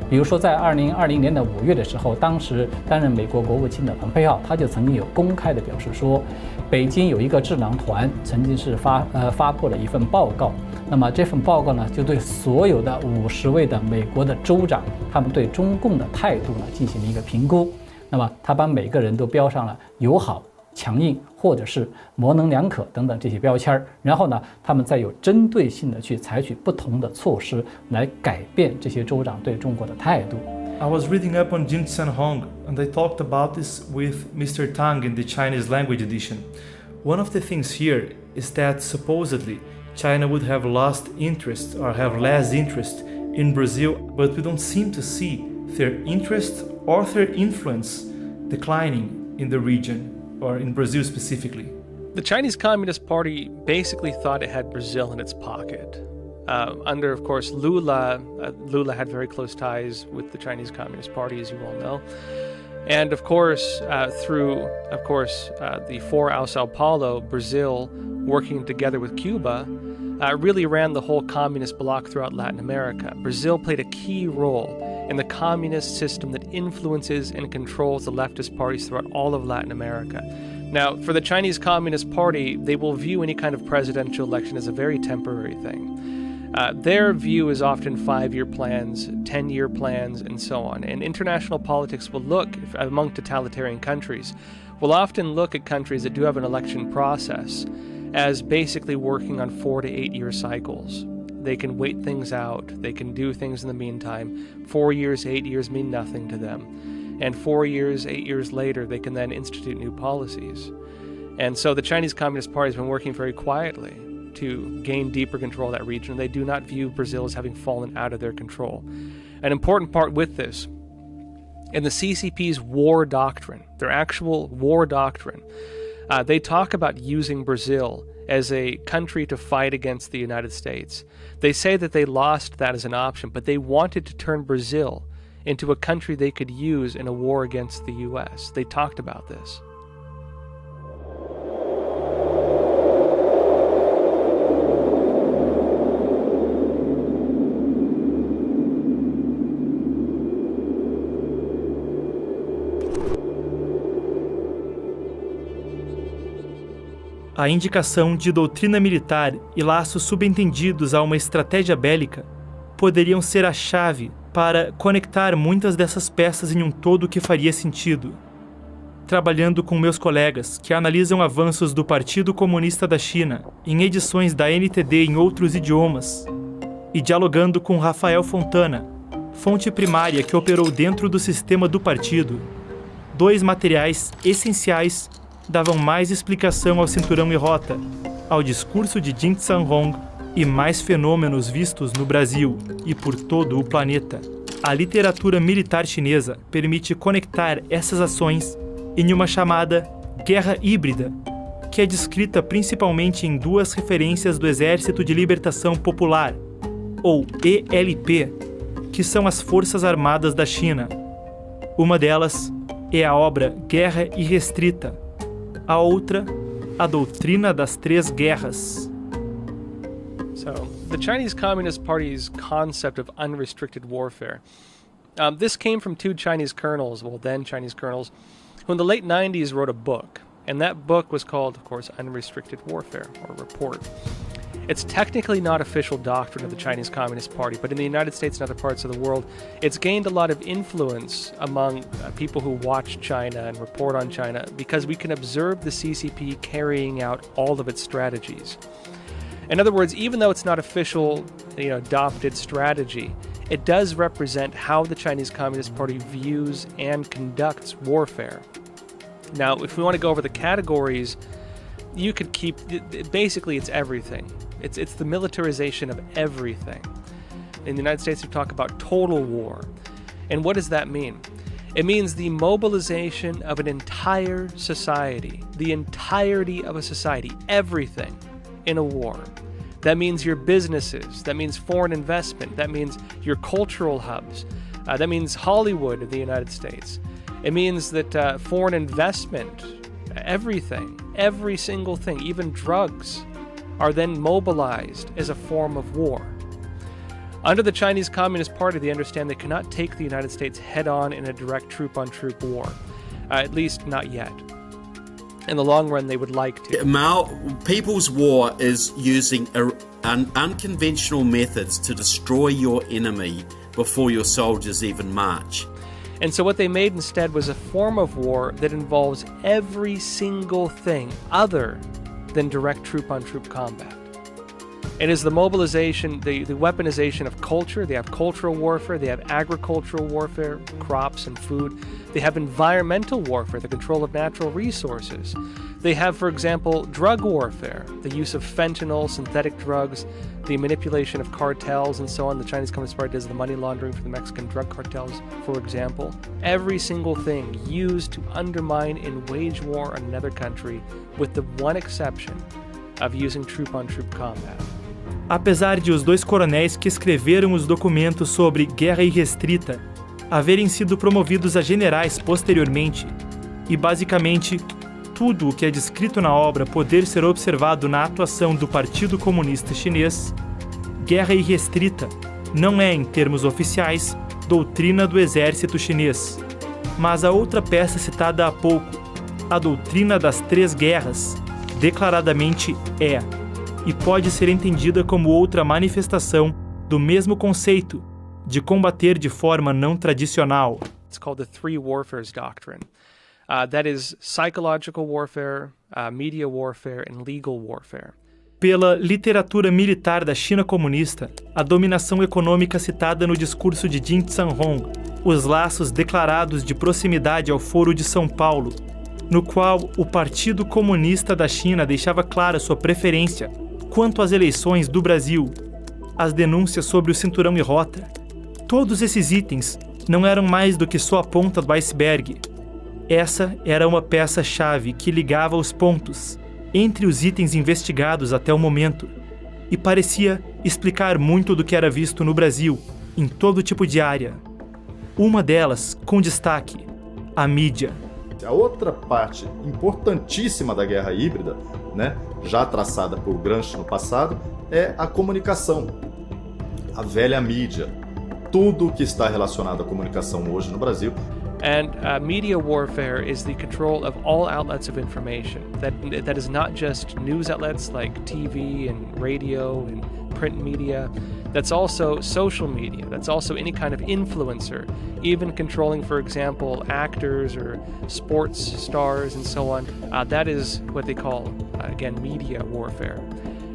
比如说在2020年的5月的时候，当时担任美国国务卿的蓬佩奥，他就曾经有公开的表示说，北京有一个智囊团曾经是发布了一份报告。那么这份报告呢，就对所有的50位的美国的州长，他们对中共的态度呢进行了一个评估。那么他把每个人都标上了友好、强硬或者是模棱两可等等这些标签，然后呢，他们再有针对性的去采取不同的措施来改变这些州长对中国的态度。I was reading up on Jin Zhanhong, and I talked about this with Mr. Tang in the Chinese language edition. One of the things here is that supposedly China would have lost interest or have less interest in Brazil, but we don't seem to see their interest or their influence declining in the region, or in Brazil specifically. The Chinese Communist Party basically thought it had Brazil in its pocket. Under, of course, Lula. Lula had very close ties with the Chinese Communist Party, as you all know. And, of course, through the Fora Sao Paulo, Brazil, working together with Cuba, really ran the whole communist bloc throughout Latin America. Brazil played a key role in the communist system that influences and controls the leftist parties throughout all of Latin America. Now, for the Chinese Communist Party, they will view any kind of presidential election as a very temporary thing. Their view is often 5-year plans, 10-year plans, and so on. And international politics will look, among totalitarian countries, will often look at countries that do have an election process as basically working on 4 to 8 year cycles. They can wait things out, they can do things in the meantime. 4 years, 8 years mean nothing to them. And 4 years, 8 years later, they can then institute new policies. And so the Chinese Communist Party has been working very quietly to gain deeper control of that region. They do not view Brazil as having fallen out of their control. An important part with this, in the CCP's war doctrine, their actual war doctrine, they talk about using Brazil as a country to fight against the United States. They say that they lost that as an option, but they wanted to turn Brazil into a country they could use in a war against the U.S. They talked about this. A indicação de doutrina militar e laços subentendidos a uma estratégia bélica poderiam ser a chave para conectar muitas dessas peças em um todo que faria sentido. Trabalhando com meus colegas que analisam avanços do Partido Comunista da China em edições da NTD em outros idiomas e dialogando com Rafael Fontana, fonte primária que operou dentro do sistema do partido, 2 materiais essenciais davam mais explicação ao cinturão e rota, ao discurso de Jin Zhanhong e mais fenômenos vistos no Brasil e por todo o planeta. A literatura militar chinesa permite conectar essas ações em uma chamada guerra híbrida, que é descrita principalmente em 2 referências do Exército de Libertação Popular, ou ELP, que são as Forças Armadas da China. Uma delas é a obra Guerra Irrestrita, a outra, a doutrina das 3 guerras. So, the Chinese Communist Party's concept of unrestricted warfare. This came from 2 Chinese colonels, well then Chinese colonels, who in the late 90s wrote a book. And that book was called, of course, Unrestricted Warfare, or Report. It's technically not official doctrine of the Chinese Communist Party, but in the United States and other parts of the world, it's gained a lot of influence among people who watch China and report on China because we can observe the CCP carrying out all of its strategies. In other words, even though it's not official, adopted strategy, it does represent how the Chinese Communist Party views and conducts warfare. Now, if we want to go over the categories, you could keep, basically it's everything. It's the militarization of everything. In the United States, we talk about total war. And what does that mean? It means the mobilization of an entire society, the entirety of a society, everything in a war. That means your businesses, that means foreign investment, that means your cultural hubs, that means Hollywood of the United States. It means that foreign investment, everything, every single thing, even drugs, are then mobilized as a form of war. Under the Chinese Communist Party, they understand they cannot take the United States head-on in a direct troop-on-troop war, at least not yet. In the long run, they would like to. People's War is using unconventional methods to destroy your enemy before your soldiers even march. And so what they made instead was a form of war that involves every single thing other than direct troop-on-troop combat. It is the mobilization, the weaponization of culture. They have cultural warfare, they have agricultural warfare, crops and food. They have environmental warfare, the control of natural resources. They have, for example, drug warfare, the use of fentanyl, synthetic drugs, the manipulation of cartels and so on. The Chinese Communist Party does the money laundering for the Mexican drug cartels, for example. Every single thing used to undermine and wage war on another country, with the one exception of using troop-on-troop combat. Apesar de os 2 coronéis que escreveram os documentos sobre Guerra Irrestrita haverem sido promovidos a generais posteriormente, e basicamente tudo o que é descrito na obra poder ser observado na atuação do Partido Comunista Chinês, Guerra Irrestrita não é, em termos oficiais, doutrina do exército chinês. Mas a outra peça citada há pouco, a doutrina das 3 guerras, declaradamente é, e pode ser entendida como outra manifestação do mesmo conceito de combater de forma não tradicional. It's called the 3 warfares doctrine. That is psychological warfare, media warfare, and legal warfare. Pela literatura militar da China comunista, a dominação econômica citada no discurso de Jin Zhanhong, os laços declarados de proximidade ao Foro de São Paulo, no qual o Partido Comunista da China deixava clara sua preferência quanto às eleições do Brasil, as denúncias sobre o cinturão e rota, todos esses itens não eram mais do que só a ponta do iceberg. Essa era uma peça-chave que ligava os pontos entre os itens investigados até o momento e parecia explicar muito do que era visto no Brasil, em todo tipo de área. Uma delas, com destaque, a mídia. A outra parte importantíssima da guerra híbrida, né, já traçada por Gramsci no passado, é a comunicação, a velha mídia. Tudo que está relacionado à comunicação hoje no Brasil. And media warfare is the control of all outlets of information. That is not just news outlets like TV and radio and print media. That's also social media. That's also any kind of influencer, even controlling, for example, actors or sports stars and so on. That is what they call, again, media warfare.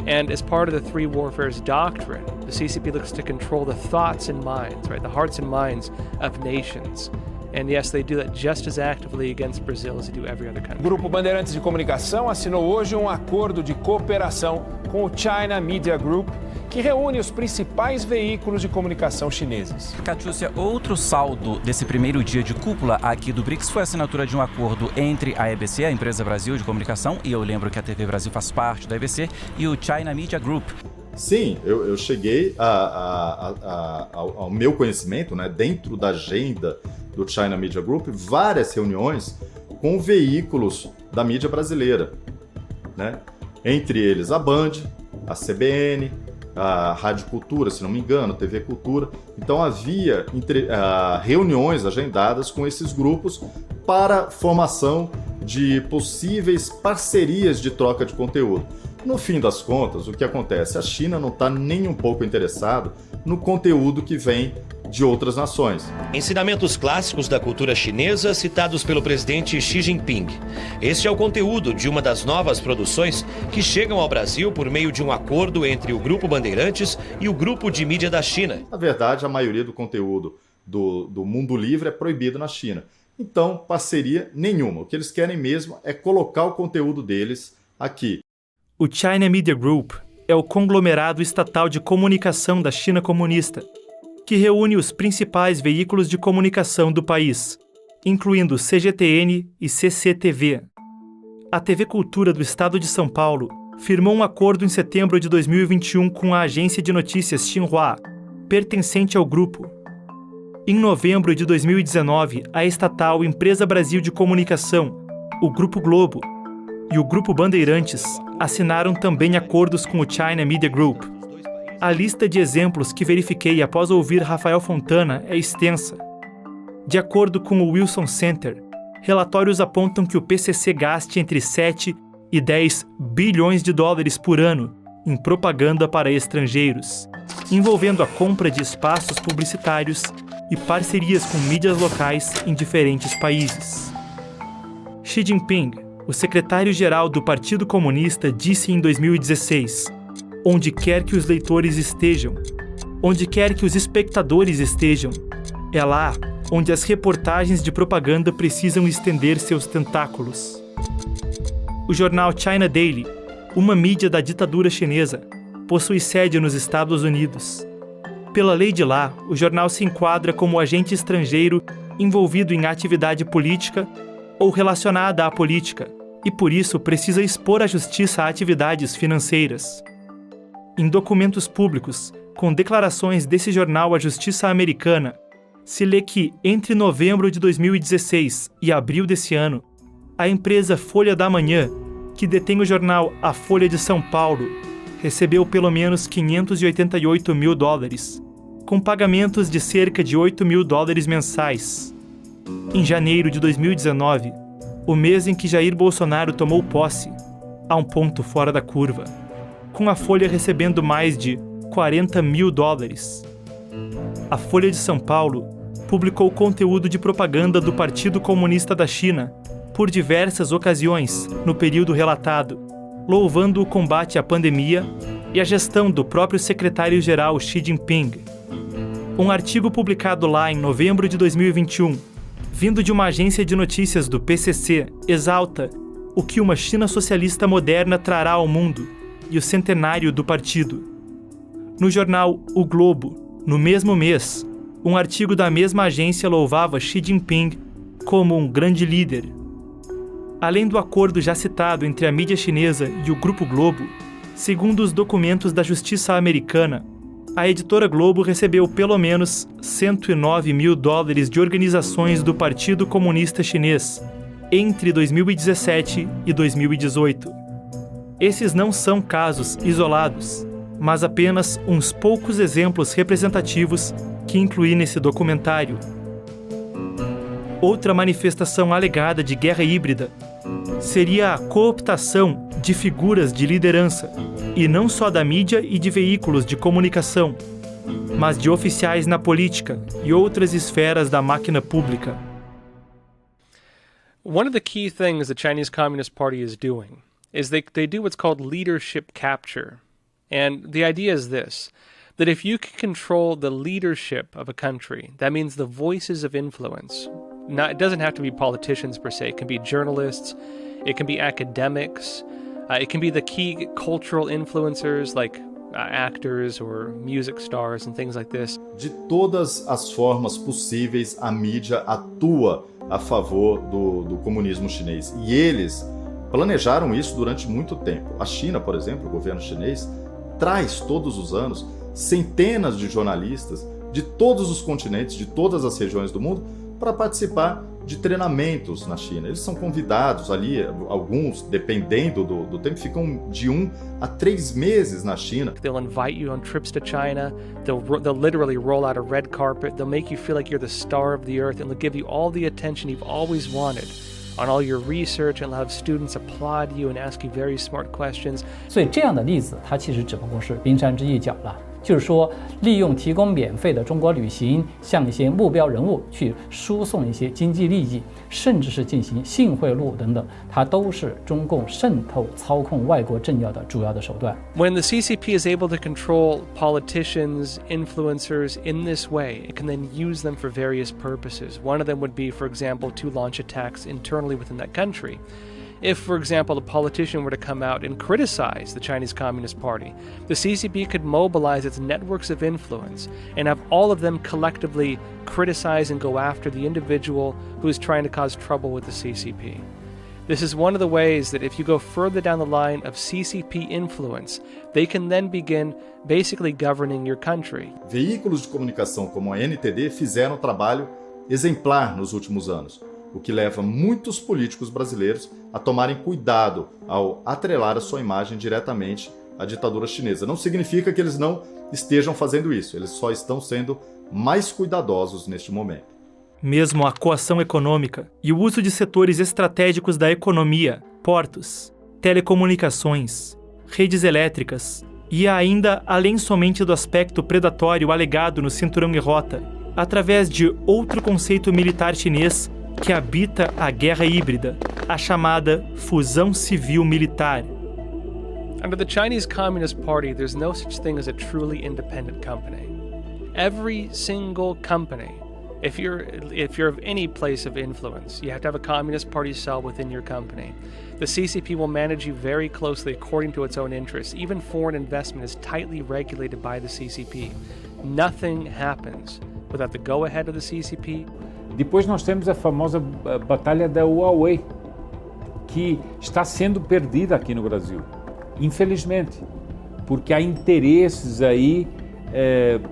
And as part of the Three Warfares doctrine, the CCP looks to control the thoughts and minds, right, the hearts and minds of nations. And yes, they do that just as actively against Brazil as they do every other country. O Grupo Bandeirantes de Comunicação assinou hoje um acordo de cooperação com o China Media Group, que reúne os principais veículos de comunicação chineses. Catiúcia, outro saldo desse primeiro dia de cúpula aqui do BRICS foi a assinatura de um acordo entre a EBC, a Empresa Brasil de Comunicação, e eu lembro que a TV Brasil faz parte da EBC, e o China Media Group. Sim, eu cheguei ao meu conhecimento, né, dentro da agenda do China Media Group, várias reuniões com veículos da mídia brasileira, né? Entre eles a Band, a CBN, a Rádio Cultura, se não me engano, TV Cultura. Então havia reuniões agendadas com esses grupos para formação de possíveis parcerias de troca de conteúdo. No fim das contas, o que acontece? A China não está nem um pouco interessada no conteúdo que vem de outras nações. Ensinamentos clássicos da cultura chinesa citados pelo presidente Xi Jinping. Este é o conteúdo de uma das novas produções que chegam ao Brasil por meio de um acordo entre o Grupo Bandeirantes e o Grupo de Mídia da China. Na verdade, a maioria do conteúdo do mundo livre é proibido na China. Então, parceria nenhuma. O que eles querem mesmo é colocar o conteúdo deles aqui. O China Media Group é o conglomerado estatal de comunicação da China comunista, que reúne os principais veículos de comunicação do país, incluindo CGTN e CCTV. A TV Cultura do Estado de São Paulo firmou um acordo em setembro de 2021 com a agência de notícias Xinhua, pertencente ao grupo. Em novembro de 2019, a estatal Empresa Brasil de Comunicação, o Grupo Globo e o Grupo Bandeirantes assinaram também acordos com o China Media Group. A lista de exemplos que verifiquei após ouvir Rafael Fontana é extensa. De acordo com o Wilson Center, relatórios apontam que o PCC gaste entre 7 e 10 bilhões de dólares por ano em propaganda para estrangeiros, envolvendo a compra de espaços publicitários e parcerias com mídias locais em diferentes países. Xi Jinping, o secretário-geral do Partido Comunista, disse em 2016: onde quer que os leitores estejam, onde quer que os espectadores estejam, é lá onde as reportagens de propaganda precisam estender seus tentáculos. O jornal China Daily, uma mídia da ditadura chinesa, possui sede nos Estados Unidos. Pela lei de lá, o jornal se enquadra como agente estrangeiro envolvido em atividade política ou relacionada à política, e por isso precisa expor à justiça atividades financeiras. Em documentos públicos, com declarações desse jornal à Justiça Americana, se lê que, entre novembro de 2016 e abril desse ano, a empresa Folha da Manhã, que detém o jornal A Folha de São Paulo, recebeu pelo menos $588 mil, com pagamentos de cerca de $8 mil mensais. Em janeiro de 2019, o mês em que Jair Bolsonaro tomou posse, há um ponto fora da curva, com a Folha recebendo mais de $40 mil. A Folha de São Paulo publicou conteúdo de propaganda do Partido Comunista da China por diversas ocasiões no período relatado, louvando o combate à pandemia e a gestão do próprio secretário-geral Xi Jinping. Um artigo publicado lá em novembro de 2021, vindo de uma agência de notícias do PCC, exalta o que uma China socialista moderna trará ao mundo e o centenário do partido. No jornal O Globo, no mesmo mês, um artigo da mesma agência louvava Xi Jinping como um grande líder. Além do acordo já citado entre a mídia chinesa e o Grupo Globo, segundo os documentos da Justiça americana, a editora Globo recebeu pelo menos $109 mil de organizações do Partido Comunista Chinês entre 2017 e 2018. Esses não são casos isolados, mas apenas uns poucos exemplos representativos que incluí nesse documentário. Outra manifestação alegada de guerra híbrida seria a cooptação de figuras de liderança, e não só da mídia e de veículos de comunicação, mas de oficiais na política e outras esferas da máquina pública. One of the key things the Chinese Communist Party is doing is they do what's called leadership capture. And the idea is this, that if you can control the leadership of a country, that means the voices of influence. It doesn't have to be politicians per se. It can be journalists, it can be academics, it can be the key cultural influencers like actors or music stars and things like this. De todas as formas possíveis, a mídia atua a favor do comunismo chinês. E eles planejaram isso durante muito tempo. A China, por exemplo, o governo chinês, traz todos os anos centenas de jornalistas de todos os continentes, de todas as regiões do mundo, para participar de treinamentos na China. Eles são convidados ali, alguns, dependendo do tempo, ficam de 1 a 3 meses na China. They'll invite you on trips to China, they'll literally roll out a red carpet, they'll make you feel like you're the star of the earth, and they'll give you all the attention you've always wanted on all your research, and they'll have students applaud you and ask you very smart questions. 所以这样的例子，它其实只不过是冰山之一角了。就是说，利用提供免费的中国旅行，向一些目标人物去输送一些经济利益，甚至是进行性贿赂等等，它都是中共渗透、操控外国政要的主要的手段。When the CCP is able to control politicians, influencers in this way, it can then use them for various purposes. One of them would be, for example, to launch attacks internally within that country. If, for example, a politician were to come out and criticize the Chinese Communist Party, the CCP could mobilize its networks of influence and have all of them collectively criticize and go after the individual who is trying to cause trouble with the CCP. This is one of the ways that if you go further down the line of CCP influence, they can then begin basically governing your country. Veículos de comunicação como a NTD fizeram um trabalho exemplar nos últimos anos, o que leva muitos políticos brasileiros a tomarem cuidado ao atrelar a sua imagem diretamente à ditadura chinesa. Não significa que eles não estejam fazendo isso, eles só estão sendo mais cuidadosos neste momento. Mesmo a coação econômica e o uso de setores estratégicos da economia, portos, telecomunicações, redes elétricas e ainda além somente do aspecto predatório alegado no Cinturão e Rota, através de outro conceito militar chinês que habita a guerra híbrida, a chamada fusão civil-militar. Under the Chinese Communist Party, there's no such thing as a truly independent company. Every single company, if you're of any place of influence, you have to have a Communist Party cell within your company. The CCP will manage you very closely according to its own interests. Even foreign investment is tightly regulated by the CCP. Nothing happens without the go-ahead of the CCP. Depois nós temos a famosa batalha da Huawei, que está sendo perdida aqui no Brasil, infelizmente, porque há interesses aí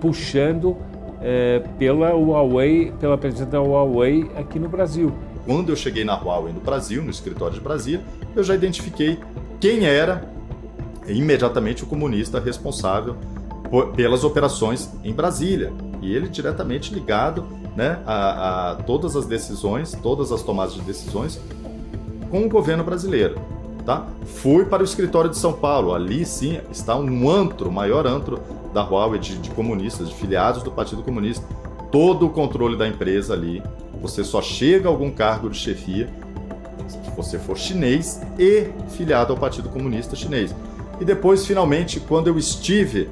puxando pela Huawei, pela presença da Huawei aqui no Brasil. Quando eu cheguei na Huawei no Brasil, no escritório de Brasília, eu já identifiquei quem era imediatamente o comunista responsável pelas operações em Brasília, e ele diretamente ligado, né, a todas as decisões, todas as tomadas de decisões com o governo brasileiro. Tá? Fui para o escritório de São Paulo, ali sim está um antro, o maior antro da Huawei de comunistas, de filiados do Partido Comunista. Todo o controle da empresa ali, você só chega a algum cargo de chefia se você for chinês e filiado ao Partido Comunista Chinês. E depois, finalmente, quando eu estive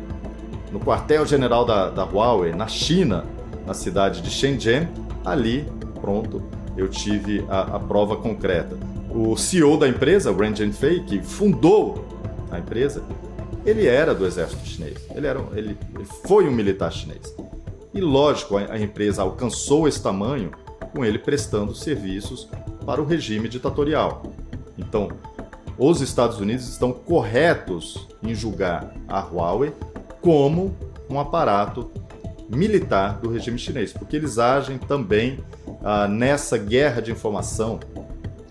no quartel-general da Huawei, na China, na cidade de Shenzhen, ali, pronto, eu tive a prova concreta. O CEO da empresa, Ren Zhengfei, que fundou a empresa, ele era do exército chinês, ele foi um militar chinês. E lógico, a empresa alcançou esse tamanho com ele prestando serviços para o regime ditatorial. Então, os Estados Unidos estão corretos em julgar a Huawei como um aparato militar do regime chinês, porque eles agem também nessa guerra de informação,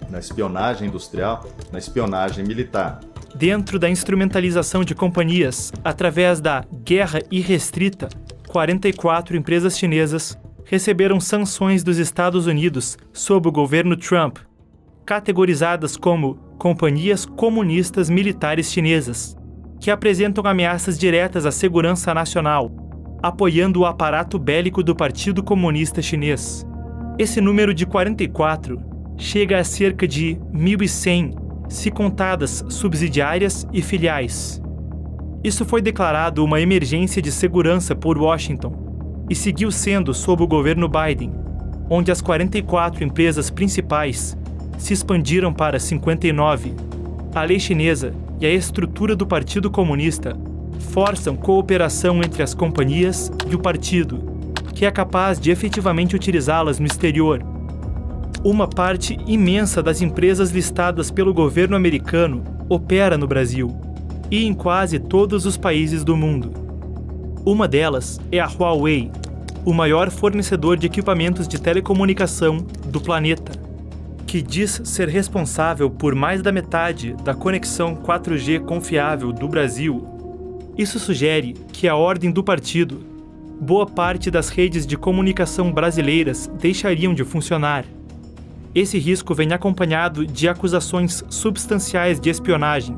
na espionagem industrial, na espionagem militar. Dentro da instrumentalização de companhias, através da guerra irrestrita, 44 empresas chinesas receberam sanções dos Estados Unidos sob o governo Trump, categorizadas como companhias comunistas militares chinesas, que apresentam ameaças diretas à segurança nacional, apoiando o aparato bélico do Partido Comunista Chinês. Esse número de 44 chega a cerca de 1.100, se contadas subsidiárias e filiais. Isso foi declarado uma emergência de segurança por Washington e seguiu sendo sob o governo Biden, onde as 44 empresas principais se expandiram para 59. A lei chinesa e a estrutura do Partido Comunista forçam cooperação entre as companhias e o partido, que é capaz de efetivamente utilizá-las no exterior. Uma parte imensa das empresas listadas pelo governo americano opera no Brasil e em quase todos os países do mundo. Uma delas é a Huawei, o maior fornecedor de equipamentos de telecomunicação do planeta, que diz ser responsável por mais da metade da conexão 4G confiável do Brasil. Isso sugere que a ordem do partido, boa parte das redes de comunicação brasileiras deixariam de funcionar. Esse risco vem acompanhado de acusações substanciais de espionagem,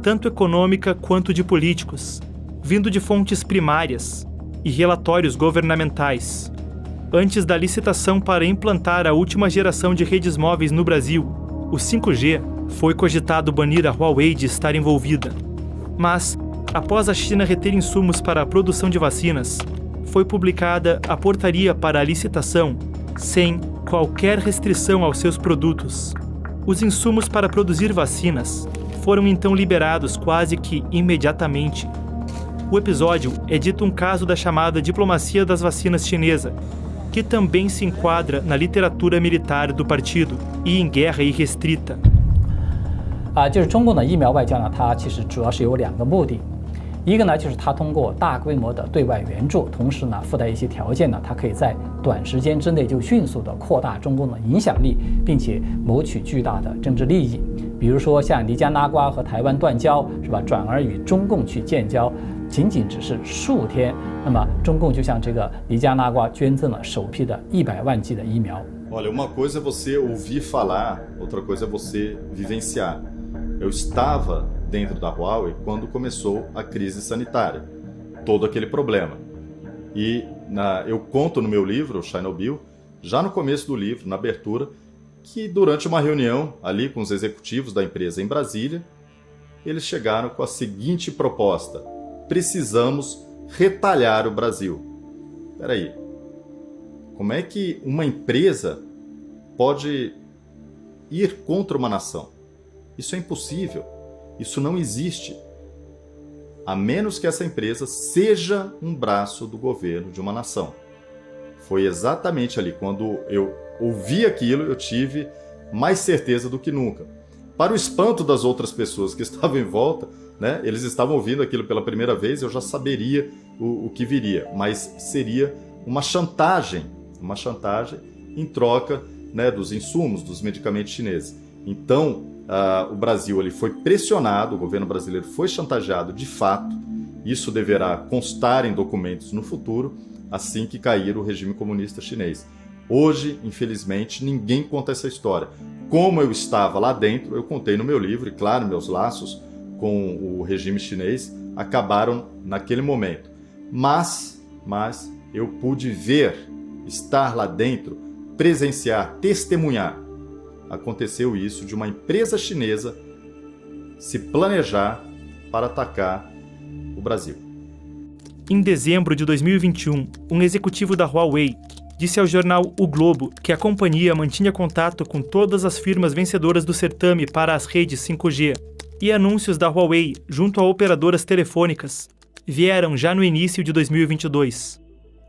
tanto econômica quanto de políticos, vindo de fontes primárias e relatórios governamentais. Antes da licitação para implantar a última geração de redes móveis no Brasil, o 5G, foi cogitado banir a Huawei de estar envolvida. Mas, após a China reter insumos para a produção de vacinas, foi publicada a portaria para a licitação, sem qualquer restrição aos seus produtos. Os insumos para produzir vacinas foram então liberados quase que imediatamente. O episódio é dito um caso da chamada diplomacia das vacinas chinesa, que também se enquadra na literatura militar do partido e em guerra irrestrita. 就是中共的疫苗外交呢，它其实主要是有2个目的。一个呢，就是它通过大规模的对外援助，同时呢附带一些条件呢，它可以在短时间之内就迅速的扩大中共的影响力，并且谋取巨大的政治利益。比如说像尼加拉瓜和台湾断交，是吧？转而与中共去建交，仅只是数天，那么中共就向这个尼加拉瓜捐赠了首批的100万剂的疫苗。Olha, uma coisa é você ouvir falar, outra coisa é você vivenciar. Eu estava dentro da Huawei quando começou a crise sanitária, todo aquele problema. E eu conto no meu livro, Chernobyl, já no começo do livro, na abertura, que durante uma reunião ali com os executivos da empresa em Brasília, eles chegaram com a seguinte proposta: precisamos retalhar o Brasil. Espera aí, como é que uma empresa pode ir contra uma nação? Isso é impossível. Isso não existe, a menos que essa empresa seja um braço do governo de uma nação. Foi exatamente ali, quando eu ouvi aquilo, eu tive mais certeza do que nunca. Para o espanto das outras pessoas que estavam em volta, né, eles estavam ouvindo aquilo pela primeira vez, eu já saberia o que viria, mas seria uma chantagem em troca, né, dos insumos, dos medicamentos chineses. Então, o Brasil ele foi pressionado, o governo brasileiro foi chantageado de fato. Isso deverá constar em documentos no futuro, assim que cair o regime comunista chinês. Hoje, infelizmente, ninguém conta essa história. Como eu estava lá dentro, eu contei no meu livro, e claro, meus laços com o regime chinês acabaram naquele momento. Mas eu pude ver, estar lá dentro, presenciar, testemunhar aconteceu isso de uma empresa chinesa se planejar para atacar o Brasil. Em dezembro de 2021, um executivo da Huawei disse ao jornal O Globo que a companhia mantinha contato com todas as firmas vencedoras do certame para as redes 5G, e anúncios da Huawei junto a operadoras telefônicas vieram já no início de 2022.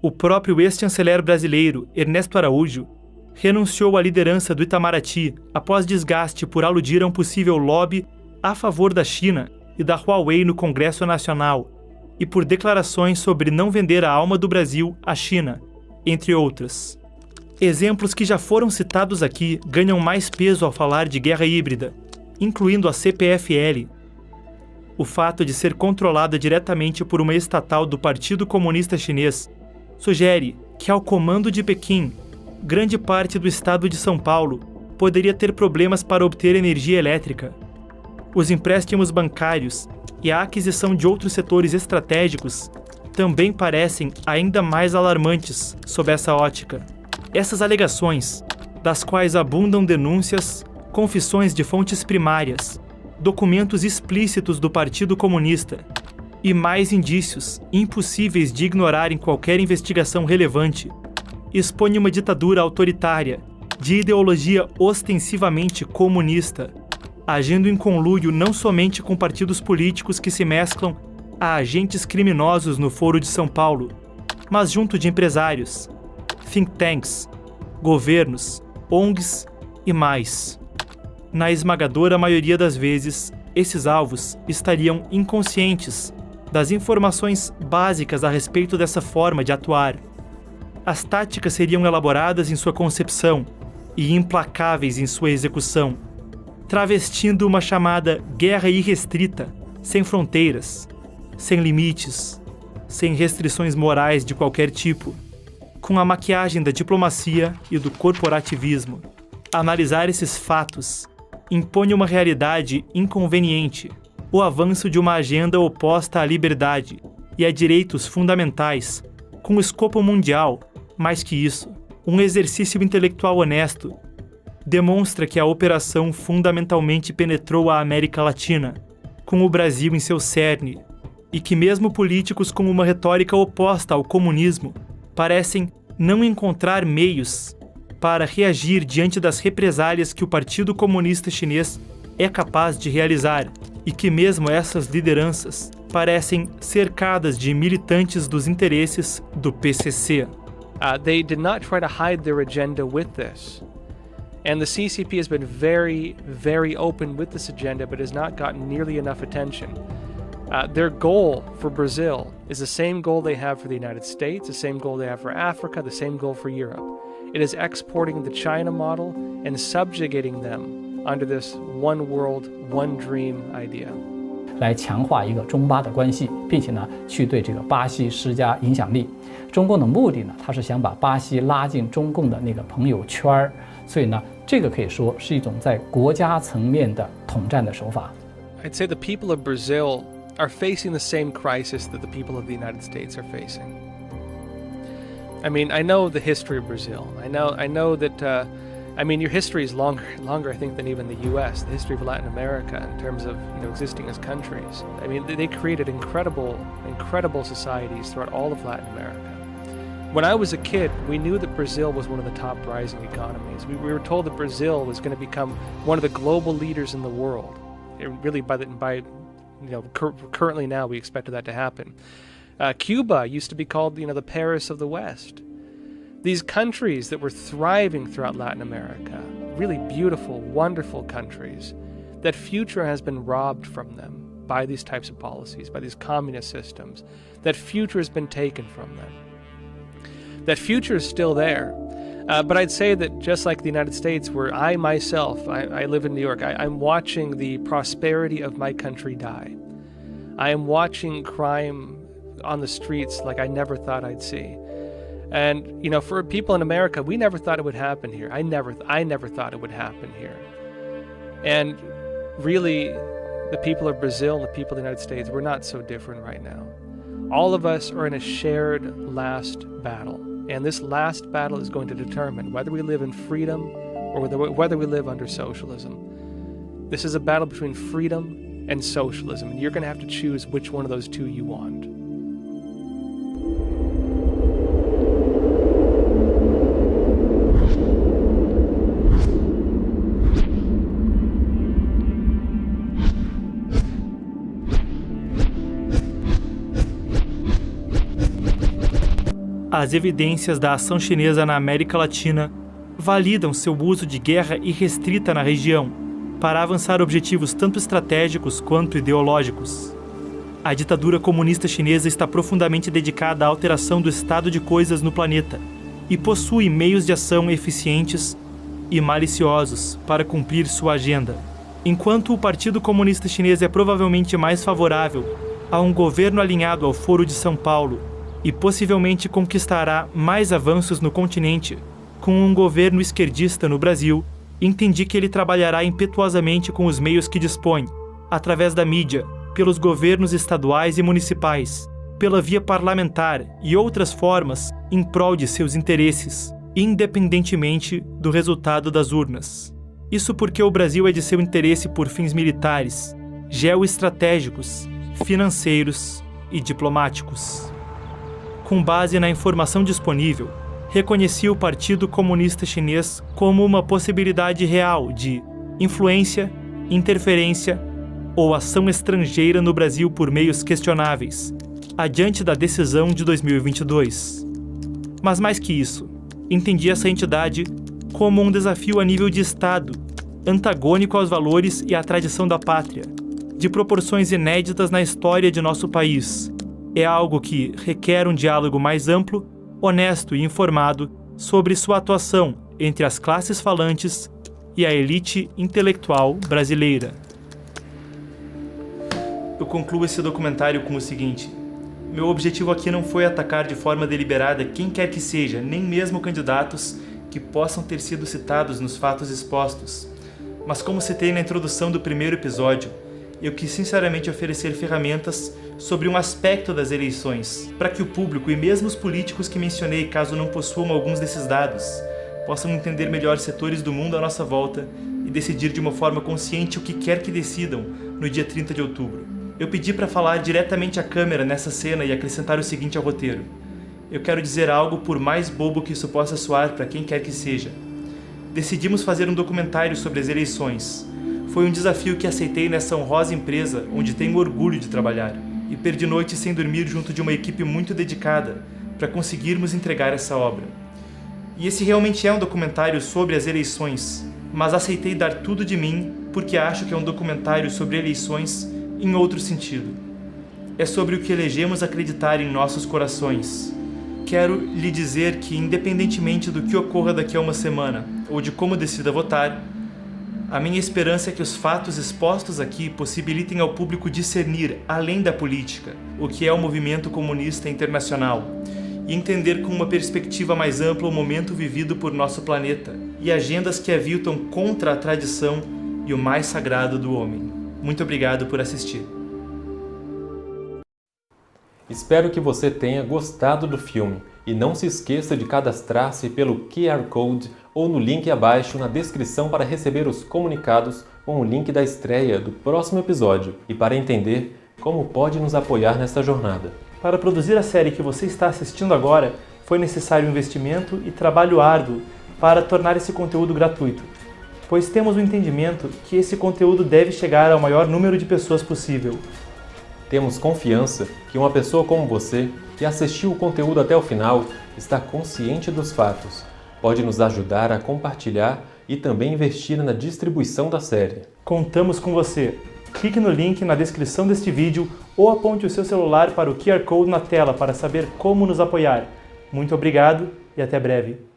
O próprio ex-chanceler brasileiro, Ernesto Araújo, renunciou à liderança do Itamaraty após desgaste por aludir a um possível lobby a favor da China e da Huawei no Congresso Nacional e por declarações sobre não vender a alma do Brasil à China, entre outras. Exemplos que já foram citados aqui ganham mais peso ao falar de guerra híbrida, incluindo a CPFL. O fato de ser controlada diretamente por uma estatal do Partido Comunista Chinês sugere que, ao comando de Pequim, grande parte do estado de São Paulo poderia ter problemas para obter energia elétrica. Os empréstimos bancários e a aquisição de outros setores estratégicos também parecem ainda mais alarmantes sob essa ótica. Essas alegações, das quais abundam denúncias, confissões de fontes primárias, documentos explícitos do Partido Comunista e mais indícios impossíveis de ignorar em qualquer investigação relevante, expõe uma ditadura autoritária de ideologia ostensivamente comunista, agindo em conluio não somente com partidos políticos que se mesclam a agentes criminosos no Foro de São Paulo, mas junto de empresários, think tanks, governos, ONGs e mais. Na esmagadora maioria das vezes, esses alvos estariam inconscientes das informações básicas a respeito dessa forma de atuar. As táticas seriam elaboradas em sua concepção e implacáveis em sua execução, travestindo uma chamada guerra irrestrita, sem fronteiras, sem limites, sem restrições morais de qualquer tipo, com a maquiagem da diplomacia e do corporativismo. Analisar esses fatos impõe uma realidade inconveniente, o avanço de uma agenda oposta à liberdade e a direitos fundamentais, com escopo mundial. Mais que isso, um exercício intelectual honesto demonstra que a operação fundamentalmente penetrou a América Latina, com o Brasil em seu cerne, e que mesmo políticos com uma retórica oposta ao comunismo parecem não encontrar meios para reagir diante das represálias que o Partido Comunista Chinês é capaz de realizar, e que mesmo essas lideranças parecem cercadas de militantes dos interesses do PCC. They did not try to hide their agenda with this. And the CCP has been very, very open with this agenda, but has not gotten nearly enough attention. Their goal for Brazil is the same goal they have for the United States, the same goal they have for Africa, the same goal for Europe. It is exporting the China model and subjugating them under this one world, one dream idea. 来强化一个中巴的关系，并且呢，去对这个巴西施加影响力。中共的目的呢，它是想把巴西拉进中共的那个朋友圈儿，所以呢，这个可以说是一种在国家层面的统战的手法。I'd say the people of Brazil are facing the same crisis that the people of the United States are facing. I mean, I know the history of Brazil. I know that. I mean, your history is longer, I think, than even the U.S. The history of Latin America, in terms of existing as countries. I mean, they created incredible societies throughout all of Latin America. When I was a kid, we knew that Brazil was one of the top rising economies. We were told that Brazil was going to become one of the global leaders in the world. It really, currently now we expected that to happen. Cuba used to be called, the Paris of the West. These countries that were thriving throughout Latin America, really beautiful, wonderful countries, that future has been robbed from them by these types of policies, by these communist systems. That future has been taken from them. That future is still there. But I'd say that just like the United States, where I myself, I live in New York, I'm watching the prosperity of my country die. I am watching crime on the streets like I never thought I'd see. And, for people in America, we never thought it would happen here. I never thought it would happen here. And really, the people of Brazil and the people of the United States, we're not so different right now. All of us are in a shared last battle. And this last battle is going to determine whether we live in freedom or whether we live under socialism. This is a battle between freedom and socialism, and you're going to have to choose which one of those two you want. As evidências da ação chinesa na América Latina validam seu uso de guerra irrestrita na região para avançar objetivos tanto estratégicos quanto ideológicos. A ditadura comunista chinesa está profundamente dedicada à alteração do estado de coisas no planeta e possui meios de ação eficientes e maliciosos para cumprir sua agenda. Enquanto o Partido Comunista Chinês é provavelmente mais favorável a um governo alinhado ao Foro de São Paulo e possivelmente conquistará mais avanços no continente com um governo esquerdista no Brasil, entendi que ele trabalhará impetuosamente com os meios que dispõe, através da mídia, pelos governos estaduais e municipais, pela via parlamentar e outras formas em prol de seus interesses, independentemente do resultado das urnas. Isso porque o Brasil é de seu interesse por fins militares, geoestratégicos, financeiros e diplomáticos. Com base na informação disponível, reconheci o Partido Comunista Chinês como uma possibilidade real de influência, interferência ou ação estrangeira no Brasil por meios questionáveis, adiante da decisão de 2022. Mas mais que isso, entendi essa entidade como um desafio a nível de Estado, antagônico aos valores e à tradição da pátria, de proporções inéditas na história de nosso país. É algo que requer um diálogo mais amplo, honesto e informado sobre sua atuação entre as classes falantes e a elite intelectual brasileira. Eu concluo esse documentário com o seguinte: meu objetivo aqui não foi atacar de forma deliberada quem quer que seja, nem mesmo candidatos que possam ter sido citados nos fatos expostos. Mas como citei na introdução do primeiro episódio, eu quis sinceramente oferecer ferramentas sobre um aspecto das eleições, para que o público e mesmo os políticos que mencionei, caso não possuam alguns desses dados, possam entender melhor setores do mundo à nossa volta e decidir de uma forma consciente o que quer que decidam no dia 30 de outubro. Eu pedi para falar diretamente à câmera nessa cena e acrescentar o seguinte ao roteiro: eu quero dizer algo por mais bobo que isso possa soar para quem quer que seja. Decidimos fazer um documentário sobre as eleições. Foi um desafio que aceitei nessa honrosa empresa onde tenho orgulho de trabalhar. E perdi noites sem dormir junto de uma equipe muito dedicada para conseguirmos entregar essa obra. E esse realmente é um documentário sobre as eleições, mas aceitei dar tudo de mim porque acho que é um documentário sobre eleições em outro sentido. É sobre o que elegemos acreditar em nossos corações. Quero lhe dizer que, independentemente do que ocorra daqui a uma semana ou de como decida votar, a minha esperança é que os fatos expostos aqui possibilitem ao público discernir, além da política, o que é o movimento comunista internacional e entender com uma perspectiva mais ampla o momento vivido por nosso planeta e agendas que aviltam contra a tradição e o mais sagrado do homem. Muito obrigado por assistir. Espero que você tenha gostado do filme e não se esqueça de cadastrar-se pelo QR Code ou no link abaixo na descrição para receber os comunicados com o link da estreia do próximo episódio e para entender como pode nos apoiar nessa jornada. Para produzir a série que você está assistindo agora, foi necessário investimento e trabalho árduo para tornar esse conteúdo gratuito, pois temos o entendimento que esse conteúdo deve chegar ao maior número de pessoas possível. Temos confiança que uma pessoa como você, que assistiu o conteúdo até o final, está consciente dos fatos, pode nos ajudar a compartilhar e também investir na distribuição da série. Contamos com você! Clique no link na descrição deste vídeo ou aponte o seu celular para o QR Code na tela para saber como nos apoiar. Muito obrigado e até breve!